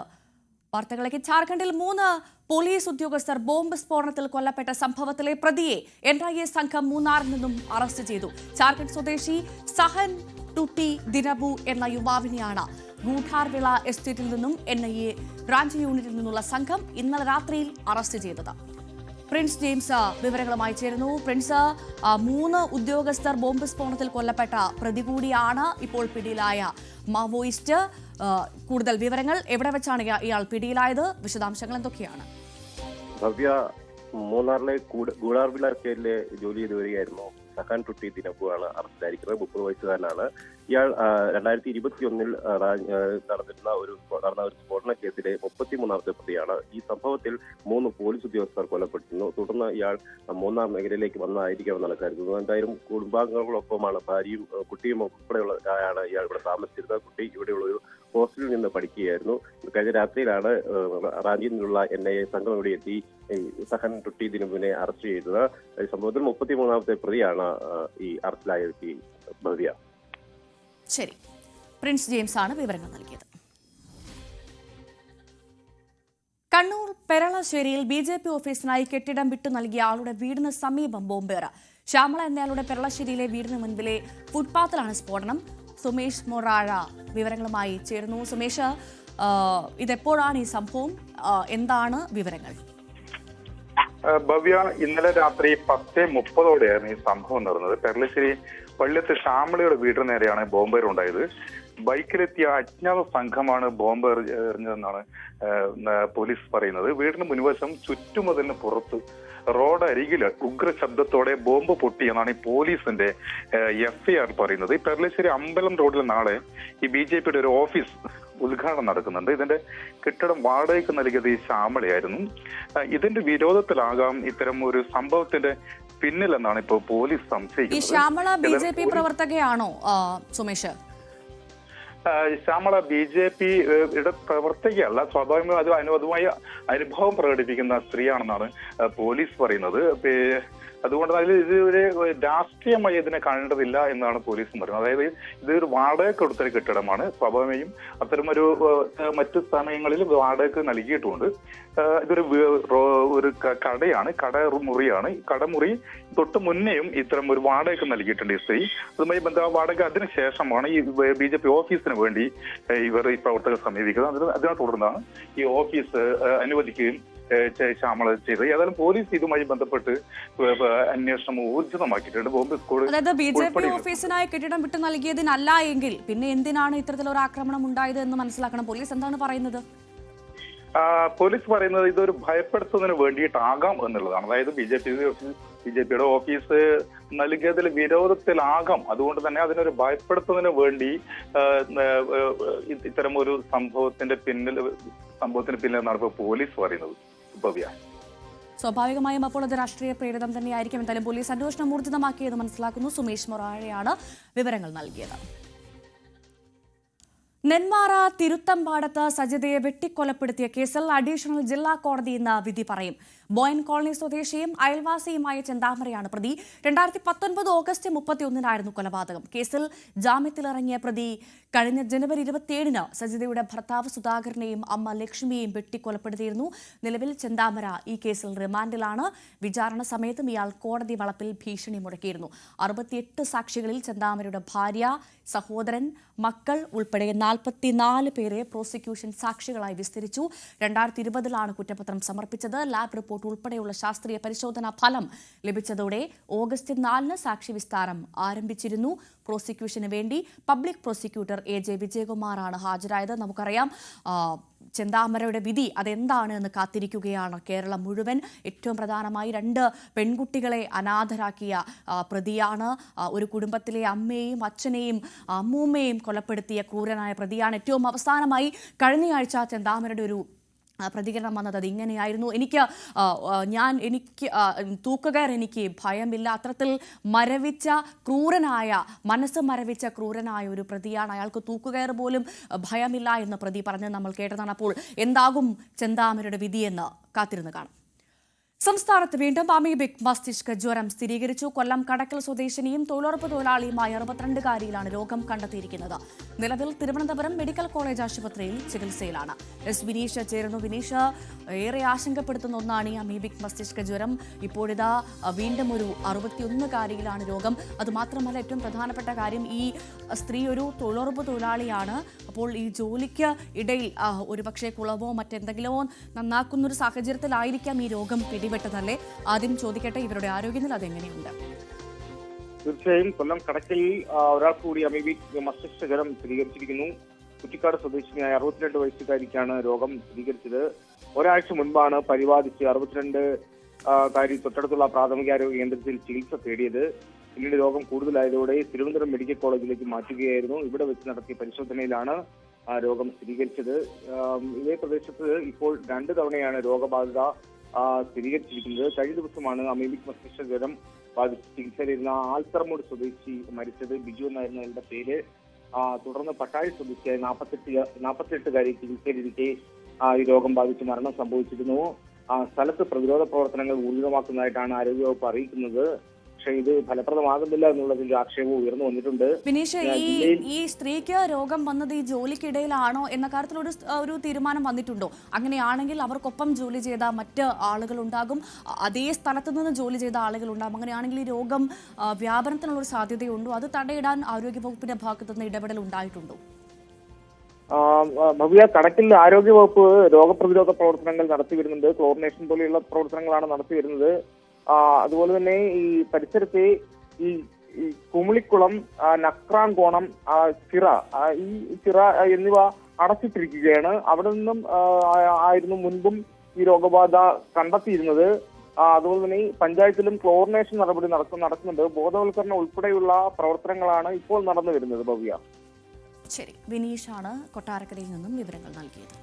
വാർത്തകളിലേക്ക്. ജാർഖണ്ഡിൽ 3 പോലീസ് ഉദ്യോഗസ്ഥർ ബോംബ് സ്ഫോടനത്തിൽ കൊല്ലപ്പെട്ട സംഭവത്തിലെ പ്രതിയെ NIA സംഘം മൂന്നാറിൽ നിന്നും അറസ്റ്റ് ചെയ്തു. ജാർഖണ്ഡ് സ്വദേശി സഹൻ ടുട്ടി ദിനബു എന്ന യുവാവിനെയാണ് ഗൂഢാർവിള എസ്റ്റേറ്റിൽ നിന്നും NIA ബ്രാഞ്ച് യൂണിറ്റിൽ നിന്നുള്ള സംഘം ഇന്നലെ രാത്രിയിൽ അറസ്റ്റ് ചെയ്തത്. പ്രിൻസ് ജെയിംസ് വിവരങ്ങളുമായി ചേരുന്നു. പ്രിൻസ്, 3 ഉദ്യോഗസ്ഥർ ബോംബ് സ്ഫോടനത്തിൽ കൊല്ലപ്പെട്ട പ്രതി കൂടിയാണ് ഇപ്പോൾ പിടിയിലായ മാവോയിസ്റ്റ്. കൂടുതൽ വിവരങ്ങൾ, എവിടെ വെച്ചാണ് ഇയാൾ പിടിയിലായത്? വിശദാംശങ്ങൾ എന്തൊക്കെയാണ്? ഭവ്യ, മൂന്നാറിലെ ഗൂഡാർവിളയിലെ ജോലി ചെയ്ത് വരികയായിരുന്നു സഹാൻ ടുട്ടി ദിനപ്പുവാണ് അറസ്റ്റിലായിരിക്കുന്നത്. 30 വയസ്സുകാരനാണ് ഇയാൾ. 2021 നടന്ന ഒരു സ്ഫോടന കേസിലെ 33ാമത്തെ പ്രതിയാണ്. ഈ സംഭവത്തിൽ 3 പോലീസ് ഉദ്യോഗസ്ഥർ കൊല്ലപ്പെട്ടിരുന്നു. തുടർന്ന് ഇയാൾ മൂന്നാർ മേഖലയിലേക്ക് വന്നതായിരിക്കാമെന്നാണ് കരുതുന്നത്. എന്തായാലും കുടുംബാംഗങ്ങളൊപ്പമാണ്, ഭാര്യയും കുട്ടിയും ഉൾപ്പെടെയുള്ളതാണ് ഇയാൾ ഇവിടെ താമസിച്ചിരുന്നത്. കുട്ടി ഇവിടെയുള്ള ഒരു ഹോസ്റ്റലിൽ നിന്ന് പഠിക്കുകയായിരുന്നു. കഴിഞ്ഞ രാത്രിയിലാണ് റാഞ്ചിയിൽ നിന്നുള്ള NIA സംഘം ഇവിടെ എത്തി സഹൻ ടുട്ടി ദിനപ്പിനെ അറസ്റ്റ് ചെയ്തത്. സംഭവത്തിൽ 33ാമത്തെ പ്രതിയാണ് ഈ അറസ്റ്റിലായ ഭവ്യ. ശരി, പ്രിൻസ് ജെയിംസ് ആണ് വിവരങ്ങൾ നൽകിയത്. കണ്ണൂർ പെരളശ്ശേരിയിൽ BJP ഓഫീസിനായി കെട്ടിടം വിട്ടു നൽകിയ ആളുടെ വീടിന് സമീപം ബോംബേറ്. ശ്യാമള എന്നയാളുടെ പെരളശ്ശേരിയിലെ വീടിന് മുൻപിലെ ഫുട്പാത്തിലാണ് സ്ഫോടനം. സുമേഷ് മൊറാഴ വിവരങ്ങളുമായി ചേർന്നു. സുമേഷ്, ഇതെപ്പോഴാണ് ഈ സംഭവം? എന്താണ് വിവരങ്ങൾ? ഭവ്യ, ഇന്നലെ രാത്രി 10:30 ഈ സംഭവം നടന്നത്. പെരളശ്ശേരി പള്ളിയത്ത് ശ്യാമളയുടെ വീടിന് നേരെയാണ് ബോംബേറുണ്ടായത്. ബൈക്കിലെത്തിയ അജ്ഞാത സംഘമാണ് ബോംബ് എറിഞ്ഞതെന്നാണ് പോലീസ് പറയുന്നത്. വീടിന് മുൻവശം ചുറ്റുമതിലിന് പുറത്ത് റോഡ് അരികില് ഉഗ്ര ശബ്ദത്തോടെ ബോംബ് പൊട്ടിയെന്നാണ് ഈ പോലീസിന്റെ FIR പറയുന്നത്. ഈ പെരളശ്ശേരി അമ്പലം റോഡിൽ നാളെ ഈ BJPയുടെ ഒരു ഓഫീസ് ഉദ്ഘാടനം നടക്കുന്നുണ്ട്. ഇതിന്റെ കെട്ടിടം വാടകയ്ക്ക് നൽകിയത് ഈ ശ്യാമളയായിരുന്നു. ഇതിന്റെ വിരോധത്തിലാകാം ഇത്തരം ഒരു സംഭവത്തിന്റെ പിന്നിലെന്നാണ് ഇപ്പോൾ പോലീസ് സംശയിക്കുന്നത്. ഈ ശ്യാമള BJP പ്രവർത്തകയാണോ സുമേഷ്? ശ്യാമള BJPയുടെ പ്രവർത്തകയല്ല. സ്വാഭാവികമായി അതുമായി അനുഭവം പ്രകടിപ്പിക്കുന്ന സ്ത്രീയാണെന്നാണ് പോലീസ് പറയുന്നത്. അതുകൊണ്ട് ഇത് ഒരു രാഷ്ട്രീയമായി ഇതിനെ കാണേണ്ടതില്ല എന്നാണ് പോലീസും പറയുന്നത്. അതായത് ഇതൊരു വാടകയ്ക്ക് കൊടുത്തൊരു കെട്ടിടമാണ്. സ്വാഭാവികമായും അത്തരമൊരു മറ്റു സമയങ്ങളിൽ വാടകയ്ക്ക് നൽകിയിട്ടുമുണ്ട്. ഇതൊരു കടയാണ്, കടമുറിയാണ്. കടമുറി തൊട്ട് മുന്നേയും ഇത്തരം ഒരു വാടകയ്ക്ക് നൽകിയിട്ടുണ്ട് ഈ സ്ത്രീ. അതുമായി വാടക അതിനുശേഷമാണ് ഈ BJP ഓഫീസിന് വേണ്ടി ഇവർ ഈ പ്രവർത്തകർ സമീപിക്കുന്നത്. അതിനെ തുടർന്നാണ് ഈ ഓഫീസ് അനുവദിക്കുകയും ശ്യാമള ചെയ്തത്. ഏതായാലും പോലീസ് ഇതുമായി ബന്ധപ്പെട്ട് അന്വേഷണം ഊർജിതമാക്കിയിട്ടുണ്ട്. ബോംബ് സ്ക്വാഡ്, അതായത് BJP ഓഫീസിനായി കെട്ടിടം വിട്ടു നൽകിയതിനല്ല എങ്കിൽ പിന്നെ എന്തിനാണ് ഇത്തരത്തിലൊരു ആക്രമണം ഉണ്ടായത് എന്ന് മനസ്സിലാക്കണം. പോലീസ് എന്താണ് പറയുന്നത്? പോലീസ് പറയുന്നത് ഇതൊരു ഭയപ്പെടുത്തുന്നതിന് വേണ്ടിയിട്ടാകാം എന്നുള്ളതാണ്. അതായത് BJPയുടെ ഓഫീസ് നൽകിയതിൽ വിരോധത്തിലാകാം. അതുകൊണ്ട് തന്നെ അതിനൊരു ഭയപ്പെടുത്തുന്നതിന് വേണ്ടി ഇത്തരം ഒരു സംഭവത്തിന് പിന്നിലെന്നാണ് ഇപ്പോൾ പോലീസ് പറയുന്നത്. സ്വാഭാവികമായും അപ്പോൾ അത് രാഷ്ട്രീയ പ്രേരിതം തന്നെയായിരിക്കും. എന്തായാലും പോലീസ് അന്വേഷണം ഊർജിതമാക്കിയത് മനസ്സിലാക്കുന്നു. സുമേഷ് മൊറാഴയാണ് വിവരങ്ങൾ നൽകിയത്. നെന്മാറ തിരുത്തമ്പാടത്ത് സജിതയെ വെട്ടിക്കൊലപ്പെടുത്തിയ കേസിൽ അഡീഷണൽ ജില്ലാ കോടതി ഇന്ന് വിധി പറയും. ബോയൻ കോളനി സ്വദേശിയും അയൽവാസിയുമായ ചെന്താമരയാണ് പ്രതി. 2019 ഓഗസ്റ്റ് 31 കൊലപാതകം. കേസിൽ ജാമ്യത്തിലിറങ്ങിയ പ്രതി കഴിഞ്ഞ ജനുവരി 27 സജിതയുടെ ഭർത്താവ് സുധാകരനെയും അമ്മ ലക്ഷ്മിയെയും വെട്ടിക്കൊലപ്പെടുത്തിയിരുന്നു. നിലവിൽ ചെന്താമര ഈ കേസിൽ റിമാൻഡിലാണ്. വിചാരണ സമയത്തും ഇയാൾ കോടതി വളപ്പിൽ ഭീഷണി മുഴക്കിയിരുന്നു. 68 സാക്ഷികളിൽ ചെന്താമരയുടെ ഭാര്യ, സഹോദരൻ, മക്കൾ ഉൾപ്പെടെ 44 പേരെ പ്രോസിക്യൂഷൻ സാക്ഷികളായി വിസ്തരിച്ചു. 2020 കുറ്റപത്രം സമർപ്പിച്ചത്. ലാബ് റിപ്പോർട്ട് ഉൾപ്പെടെയുള്ള ശാസ്ത്രീയ പരിശോധനാ ഫലം ലഭിച്ചതോടെ ഓഗസ്റ്റ് 4 സാക്ഷി വിസ്താരം ആരംഭിച്ചിരുന്നു. പ്രോസിക്യൂഷന് വേണ്ടി പബ്ലിക് പ്രോസിക്യൂട്ടർ AJ വിജയകുമാറാണ് ഹാജരായത്. നമുക്കറിയാം ചെന്താമരയുടെ വിധി അതെന്താണ് എന്ന് കാത്തിരിക്കുകയാണ് കേരളം മുഴുവൻ. ഏറ്റവും പ്രധാനമായി 2 പെൺകുട്ടികളെ അനാഥരാക്കിയ പ്രതിയാണ്. ഒരു കുടുംബത്തിലെ അമ്മയെയും അച്ഛനെയും അമ്മൂമ്മയെയും കൊലപ്പെടുത്തിയ ക്രൂരനായ പ്രതിയാണ്. ഏറ്റവും അവസാനമായി കഴിഞ്ഞയാഴ്ച ചെന്താമരയുടെ ഒരു പ്രതികരണം വന്നത് അത് ഇങ്ങനെയായിരുന്നു: എനിക്ക് തൂക്കുകയർ എനിക്ക് ഭയമില്ല. അത്തരത്തിൽ മനസ്സ് മരവിച്ച ക്രൂരനായ ഒരു പ്രതിയാണ്. അയാൾക്ക് തൂക്കുകയർ പോലും ഭയമില്ല എന്ന് പ്രതി പറഞ്ഞ് നമ്മൾ കേട്ടതാണ്. അപ്പോൾ എന്താകും ചെന്താമരയുടെ വിധിയെന്ന് കാത്തിരുന്ന് കാണാം. സംസ്ഥാനത്ത് വീണ്ടും അമീബിക് മസ്തിഷ്ക ജ്വരം സ്ഥിരീകരിച്ചു. കൊല്ലം കടക്കൽ സ്വദേശിനിയും തൊഴിലുറപ്പ് തൊഴിലാളിയുമായ 62-കാരിയിലാണ് രോഗം കണ്ടെത്തിയിരിക്കുന്നത്. നിലവിൽ തിരുവനന്തപുരം മെഡിക്കൽ കോളേജ് ആശുപത്രിയിൽ ചികിത്സയിലാണ്. വിനീഷ് ചേരുന്നു. വിനീഷ്, ഏറെ ആശങ്കപ്പെടുത്തുന്ന ഒന്നാണ് ഈ അമീബിക് മസ്തിഷ്ക ജ്വരം. ഇപ്പോഴിതാ വീണ്ടും ഒരു 61-കാരിയിലാണ് രോഗം. അതുമാത്രമല്ല, ഏറ്റവും പ്രധാനപ്പെട്ട കാര്യം, ഈ സ്ത്രീ ഒരു തൊഴിലുറപ്പ് തൊഴിലാളിയാണ്. അപ്പോൾ ഈ ജോലിക്ക് ഇടയിൽ ഒരുപക്ഷെ കുളവോ മറ്റെന്തെങ്കിലുമോ നന്നാക്കുന്നൊരു സാഹചര്യത്തിലായിരിക്കാം ഈ രോഗം പിടിപെടുന്നത്. പിടിപെട്ടതല്ലേ? ആദ്യം ചോദിക്കട്ടെ, ഇവരുടെ ആരോഗ്യനില അതെങ്ങനെയുണ്ട്? തീർച്ചയായും കൊല്ലം കടക്കൽ ഒരാൾക്ക് കൂടി അമീബിക് മസ്തിഷ്ക ജ്വരം സ്ഥിരീകരിച്ചിരിക്കുന്നു. കുറ്റിക്കാട് സ്വദേശിനിയായ 62 വയസ്സുകാരിക്കാണ് രോഗം സ്ഥിരീകരിച്ചത്. ഒരാഴ്ച മുൻപാണ് പരിപാലിച്ച് 62 തൊട്ടടുത്തുള്ള പ്രാഥമികാരോഗ്യ കേന്ദ്രത്തിൽ ചികിത്സ തേടിയത്. പിന്നീട് രോഗം കൂടുതലായതോടെ തിരുവനന്തപുരം മെഡിക്കൽ കോളേജിലേക്ക് മാറ്റുകയായിരുന്നു. ഇവിടെ വെച്ച് നടത്തിയ പരിശോധനയിലാണ് രോഗം സ്ഥിരീകരിച്ചത്. ഇതേ പ്രദേശത്ത് ഇപ്പോൾ 2 തവണയാണ് രോഗബാധിത സ്ഥിരീകരിച്ചിരിക്കുന്നത്. കഴിഞ്ഞ ദിവസമാണ് അമീബിക് മസ്തിഷ്ക ജ്വരം ബാധിച്ച് ചികിത്സയിലിരുന്ന ആൽത്തറമൂട് സ്വദേശി മരിച്ചത്. ബിജു എന്നായിരുന്നു അയാളുടെ പേര്. തുടർന്ന് പട്ടാഴി സ്വദേശിയായ 48 ചികിത്സയിലിരിക്കെ ഈ രോഗം ബാധിച്ച് മരണം സംഭവിച്ചിരുന്നു. സ്ഥലത്ത് പ്രതിരോധ പ്രവർത്തനങ്ങൾ ഊർജിതമാക്കുന്നതായിട്ടാണ് ആരോഗ്യവകുപ്പ് അറിയിക്കുന്നത്. പക്ഷേ ഇത് ഫലപ്രദമാകുന്നില്ല എന്നുള്ളതിൽ ആക്ഷേപം ഉയർന്നു വന്നിട്ടുണ്ട്. വിനീഷ്, ഈ സ്ത്രീക്ക് രോഗം വന്നത് ഈ ജോലിക്കിടയിലാണോ എന്ന കാര്യത്തിൽ ഒരു തീരുമാനം വന്നിട്ടുണ്ടോ? അങ്ങനെയാണെങ്കിൽ അവർക്കൊപ്പം ജോലി ചെയ്ത മറ്റ് ആളുകൾ ഉണ്ടാകും, അതേ സ്ഥലത്ത് നിന്ന് ജോലി ചെയ്ത ആളുകൾ ഉണ്ടാകും. അങ്ങനെയാണെങ്കിൽ ഈ രോഗം വ്യാപനത്തിനുള്ളൊരു സാധ്യതയുണ്ടോ? അത് തടയിടാൻ ആരോഗ്യവകുപ്പിന്റെ ഭാഗത്തു നിന്ന് ഇടപെടൽ ഉണ്ടായിട്ടുണ്ടോ? ഭവ്യ, കടക്കിൽ ആരോഗ്യവകുപ്പ് രോഗപ്രതിരോധ പ്രവർത്തനങ്ങൾ നടത്തി വരുന്നുണ്ട്. ക്ലോറിനേഷൻ പോലെയുള്ള പ്രവർത്തനങ്ങളാണ് നടത്തി വരുന്നത്. അതുപോലെ തന്നെ ഈ പരിസരത്തെ ഈ കുമിളിക്കുളം, നക്രാൻകോണം, ചിറ എന്നിവ അടച്ചിട്ടിരിക്കുകയാണ്. അവിടെ നിന്നും ആയിരുന്നു മുൻപും ഈ രോഗബാധ കണ്ടെത്തിയിരുന്നത്. അതുപോലെ തന്നെ പഞ്ചായത്തിലും ക്ലോറിനേഷൻ നടപടി നടക്കുന്നുണ്ട്. ബോധവൽക്കരണം ഉൾപ്പെടെയുള്ള പ്രവർത്തനങ്ങളാണ് ഇപ്പോൾ നടന്നു വരുന്നത്. ഭവ്യ, ശരി. വിനീഷാണ് കൊട്ടാരക്കരയിൽ നിന്നും വിവരങ്ങൾ നൽകിയത്.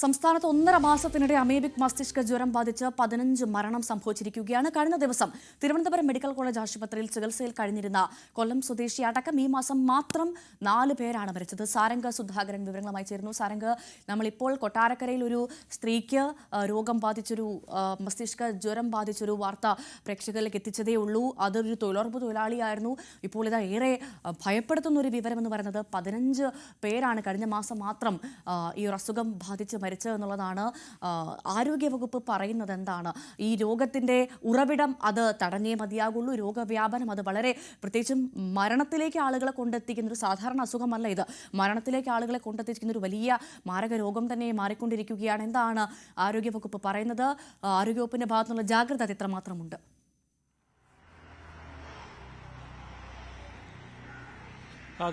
സംസ്ഥാനത്ത് 1.5 മാസത്തിനിടെ അമീബിക് മസ്തിഷ്ക ജ്വരം ബാധിച്ച് 15 മരണം സംഭവിച്ചിരിക്കുകയാണ്. കഴിഞ്ഞ ദിവസം തിരുവനന്തപുരം മെഡിക്കൽ കോളേജ് ആശുപത്രിയിൽ ചികിത്സയിൽ കഴിഞ്ഞിരുന്ന കൊല്ലം സ്വദേശി അടക്കം ഈ മാസം മാത്രം 4 പേരാണ് മരിച്ചത്. സാരംഗ് സുധാകരൻ വിവരങ്ങളുമായി ചേരുന്നു. സാരംഗ്, നമ്മളിപ്പോൾ കൊട്ടാരക്കരയിൽ ഒരു സ്ത്രീക്ക് രോഗം ബാധിച്ചൊരു മസ്തിഷ്ക ജ്വരം ബാധിച്ചൊരു വാർത്ത പ്രേക്ഷകരിലേക്ക് എത്തിച്ചതേ ഉള്ളൂ. അതൊരു തൊഴിലുറപ്പ് തൊഴിലാളിയായിരുന്നു. ഇപ്പോൾ ഇതാ ഏറെ ഭയപ്പെടുത്തുന്ന ഒരു വിവരം എന്ന് പറയുന്നത് 15 പേരാണ് കഴിഞ്ഞ മാസം മാത്രം ഈ ഒരു അസുഖം ബാധിച്ച് മരിച്ചത് എന്നുള്ളതാണ്. ആരോഗ്യവകുപ്പ് പറയുന്നത് എന്താണ്? ഈ രോഗത്തിന്റെ ഉറവിടം അത് തടഞ്ഞേ മതിയാകുള്ളൂ. രോഗവ്യാപനം അത് വളരെ, പ്രത്യേകിച്ചും മരണത്തിലേക്ക് ആളുകളെ കൊണ്ടെത്തിക്കുന്ന ഒരു സാധാരണ അസുഖമല്ല ഇത്. മരണത്തിലേക്ക് ആളുകളെ കൊണ്ടെത്തിക്കുന്ന ഒരു വലിയ മാരക രോഗം തന്നെ മാറിക്കൊണ്ടിരിക്കുകയാണ്. എന്താണ് ആരോഗ്യവകുപ്പ് പറയുന്നത്? ആരോഗ്യവകുപ്പിന്റെ ഭാഗത്തുനിന്നുള്ള ജാഗ്രത എത്രമാത്രമുണ്ട്?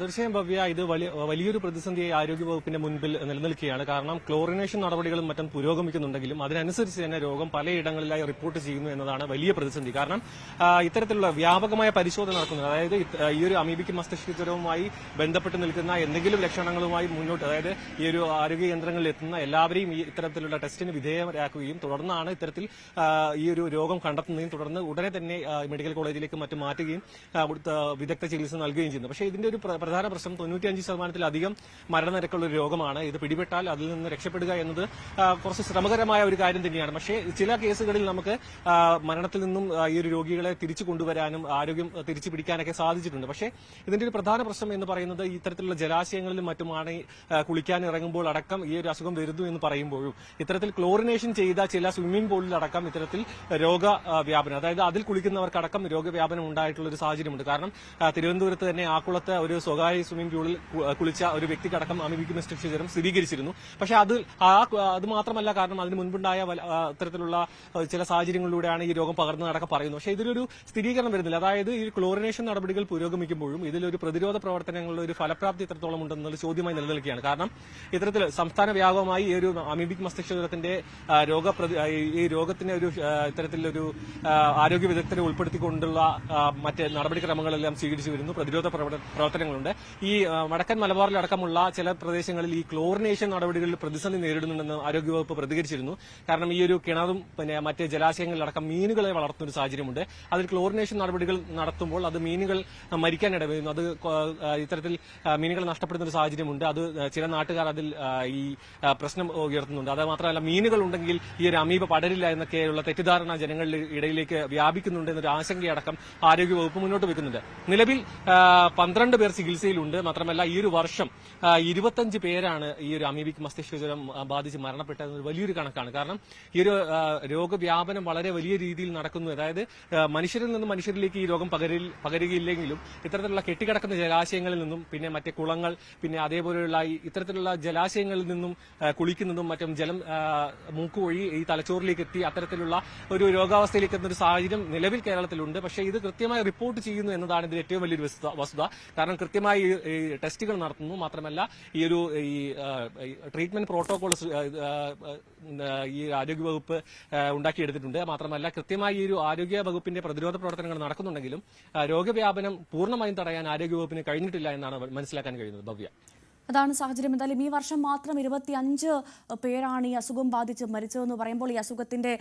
തീർച്ചയായും ഭവ്യ, ഇത് വലിയൊരു പ്രതിസന്ധിയായി ആരോഗ്യവകുപ്പിന്റെ മുൻപിൽ നിലനിൽക്കുകയാണ്. കാരണം ക്ലോറിനേഷൻ നടപടികളും മറ്റും പുരോഗമിക്കുന്നുണ്ടെങ്കിലും അതിനനുസരിച്ച് തന്നെ രോഗം പലയിടങ്ങളിലായി റിപ്പോർട്ട് ചെയ്യുന്നു എന്നതാണ് വലിയ പ്രതിസന്ധി. കാരണം ഇത്തരത്തിലുള്ള വ്യാപകമായ പരിശോധന നടക്കുന്നത്, അതായത് ഈ ഒരു അമീബിക് മസ്തിഷ്ക ജ്വരവുമായി ബന്ധപ്പെട്ട് നിൽക്കുന്ന എന്തെങ്കിലും ലക്ഷണങ്ങളുമായി മുന്നോട്ട്, അതായത് ഈ ഒരു ആരോഗ്യ കേന്ദ്രങ്ങളിൽ എത്തുന്ന എല്ലാവരെയും ഈ ഇത്തരത്തിലുള്ള ടെസ്റ്റിന് വിധേയരാക്കുകയും തുടർന്നാണ് ഇത്തരത്തിൽ ഈ ഒരു രോഗം കണ്ടെത്തുന്നതും തുടർന്ന് ഉടനെ തന്നെ മെഡിക്കൽ കോളേജിലേക്ക് മറ്റും മാറ്റുകയും വിദഗ്ധ ചികിത്സ നൽകുകയും ചെയ്യുന്നു. പക്ഷേ ഇതിന്റെ ഒരു പ്രധാന പ്രശ്നം 95%-ലധികം മരണനിരക്കുള്ള ഒരു രോഗമാണ്. ഇത് പിടിപെട്ടാൽ അതിൽ നിന്ന് രക്ഷപ്പെടുക എന്നത് കുറച്ച് ശ്രമകരമായ ഒരു കാര്യം തന്നെയാണ്. പക്ഷേ ചില കേസുകളിൽ നമുക്ക് മരണത്തിൽ നിന്നും ഈ ഒരു രോഗികളെ തിരിച്ചു കൊണ്ടുവരാനും ആരോഗ്യം തിരിച്ചു പിടിക്കാനൊക്കെ സാധിച്ചിട്ടുണ്ട്. പക്ഷേ ഇതിന്റെ ഒരു പ്രധാന പ്രശ്നം എന്ന് പറയുന്നത് ഇത്തരത്തിലുള്ള ജലാശയങ്ങളിലും മറ്റുമാണ് കുളിക്കാൻ ഇറങ്ങുമ്പോൾ അടക്കം ഈ ഒരു അസുഖം വരുന്നു എന്ന് പറയുമ്പോഴും ഇത്തരത്തിൽ ക്ലോറിനേഷൻ ചെയ്ത ചില സ്വിമ്മിംഗ് പൂളിലടക്കം ഇത്തരത്തിൽ രോഗവ്യാപനം, അതായത് അതിൽ കുളിക്കുന്നവർക്കടക്കം രോഗവ്യാപനം ഉണ്ടായിട്ടുള്ള ഒരു സാഹചര്യമുണ്ട്. കാരണം തിരുവനന്തപുരത്ത് തന്നെ ആക്കുളത്ത് ഒരു സ്വകാര്യ സ്വിമ്മിംഗ് പൂളിൽ കുളിച്ച ഒരു വ്യക്തിക്കടക്കം അമീബിക് മസ്തിഷ്ക ജ്വരം സ്ഥിരീകരിച്ചിരുന്നു. പക്ഷേ അത് മാത്രമല്ല, കാരണം അതിന് മുൻപുണ്ടായ അത്തരത്തിലുള്ള ചില സാഹചര്യങ്ങളിലൂടെയാണ് ഈ രോഗം പകർന്നതടക്കം പറയുന്നു. പക്ഷേ ഇതിലൊരു സ്ഥിരീകരണം വരുന്നില്ല. അതായത് ഈ ക്ലോറിനേഷൻ നടപടികൾ പുരോഗമിക്കുമ്പോഴും ഇതിലൊരു പ്രതിരോധ പ്രവർത്തനങ്ങളുടെ ഒരു ഫലപ്രാപ്തി എത്രത്തോളം ഉണ്ടെന്നുള്ള ചോദ്യമായി നിലനിൽക്കുകയാണ്. കാരണം ഇത്തരത്തിൽ സംസ്ഥാന വ്യാപകമായി ഈ ഒരു അമീബിക് മസ്തിഷ്ക ജ്വരത്തിന്റെ ഈ രോഗത്തിന് ഒരു ഇത്തരത്തിലൊരു ആരോഗ്യ വിദഗ്ധരെ ഉൾപ്പെടുത്തിക്കൊണ്ടുള്ള മറ്റ് നടപടിക്രമങ്ങളെല്ലാം സ്വീകരിച്ചു വരുന്നു. പ്രതിരോധ പ്രവർത്തനങ്ങളുണ്ട്. ഈ വടക്കൻ മലബാറിലടക്കമുള്ള ചില പ്രദേശങ്ങളിൽ ഈ ക്ലോറിനേഷൻ നടപടികളിൽ പ്രതിസന്ധി നേരിടുന്നുണ്ടെന്ന് ആരോഗ്യവകുപ്പ് പ്രതികരിച്ചിരുന്നു. കാരണം ഈ ഒരു കിണറും പിന്നെ മറ്റ് ജലാശയങ്ങളിലടക്കം മീനുകളെ വളർത്തുന്ന ഒരു സാഹചര്യമുണ്ട്. അതിൽ ക്ലോറിനേഷൻ നടപടികൾ നടത്തുമ്പോൾ അത് മീനുകൾ മരിക്കാനിടവരുന്നു. അത് ഇത്തരത്തിൽ മീനുകൾ നഷ്ടപ്പെടുന്ന ഒരു സാഹചര്യമുണ്ട്. അത് ചില നാട്ടുകാർ അതിൽ ഈ പ്രശ്നം ഉയർത്തുന്നുണ്ട്. അത് മാത്രമല്ല, മീനുകൾ ഉണ്ടെങ്കിൽ ഈ ഒരു അമീബ പടരില്ല എന്നൊക്കെയുള്ള തെറ്റിദ്ധാരണ ജനങ്ങളുടെ ഇടയിലേക്ക് വ്യാപിക്കുന്നുണ്ട് എന്നൊരു ആശങ്കയടക്കം ആരോഗ്യവകുപ്പ് മുന്നോട്ട് വെക്കുന്നുണ്ട്. നിലവിൽ 12 പേർ ചികിത്സയിലുണ്ട്. മാത്രമല്ല ഈ ഒരു വർഷം 25 പേരാണ് ഈ ഒരു അമീബിക് മസ്തിഷ്ക ജ്വരം ബാധിച്ച് മരണപ്പെട്ടത്. വലിയൊരു കണക്കാണ്. കാരണം ഈ ഒരു രോഗവ്യാപനം വളരെ വലിയ രീതിയിൽ നടക്കുന്നു. അതായത് മനുഷ്യരിൽ നിന്നും മനുഷ്യരിലേക്ക് ഈ രോഗം പകരുകയില്ലെങ്കിലും ഇത്തരത്തിലുള്ള കെട്ടിക്കിടക്കുന്ന ജലാശയങ്ങളിൽ നിന്നും പിന്നെ മറ്റേ കുളങ്ങൾ പിന്നെ അതേപോലെയുള്ള ഇത്തരത്തിലുള്ള ജലാശയങ്ങളിൽ നിന്നും കുളിക്കുന്നതും മറ്റും ജലം മൂക്കുവഴി ഈ തലച്ചോറിലേക്ക് എത്തി അത്തരത്തിലുള്ള ഒരു രോഗാവസ്ഥയിലേക്ക് എത്തുന്ന ഒരു സാഹചര്യം നിലവിൽ കേരളത്തിലുണ്ട്. പക്ഷേ ഇത് കൃത്യമായി റിപ്പോർട്ട് ചെയ്യുന്നു എന്നതാണ് ഇതിൽ ഏറ്റവും വലിയൊരു വസ്തുത. കാരണം കൃത്യമായി ഈ ടെസ്റ്റുകൾ നടത്തുന്നു. മാത്രമല്ല ഈ ഒരു ട്രീറ്റ്മെന്റ് പ്രോട്ടോകോൾ ഈ ആരോഗ്യവകുപ്പ് ഉണ്ടാക്കിയെടുത്തിട്ടുണ്ട്. മാത്രമല്ല കൃത്യമായി ഈ ഒരു ആരോഗ്യ വകുപ്പിന്റെ പ്രതിരോധ പ്രവർത്തനങ്ങൾ നടക്കുന്നുണ്ടെങ്കിലും രോഗവ്യാപനം പൂർണ്ണമായും തടയാൻ ആരോഗ്യവകുപ്പിന് കഴിഞ്ഞിട്ടില്ല എന്നാണ് മനസ്സിലാക്കാൻ കഴിയുന്നത്. ഭവ്യ, അതാണ് സാഹചര്യം. എന്തായാലും ഈ വർഷം മാത്രം 25 പേരാണ് ഈ അസുഖം ബാധിച്ച് മരിച്ചതെന്ന് പറയുമ്പോൾ ഈ അസുഖത്തിന്റെ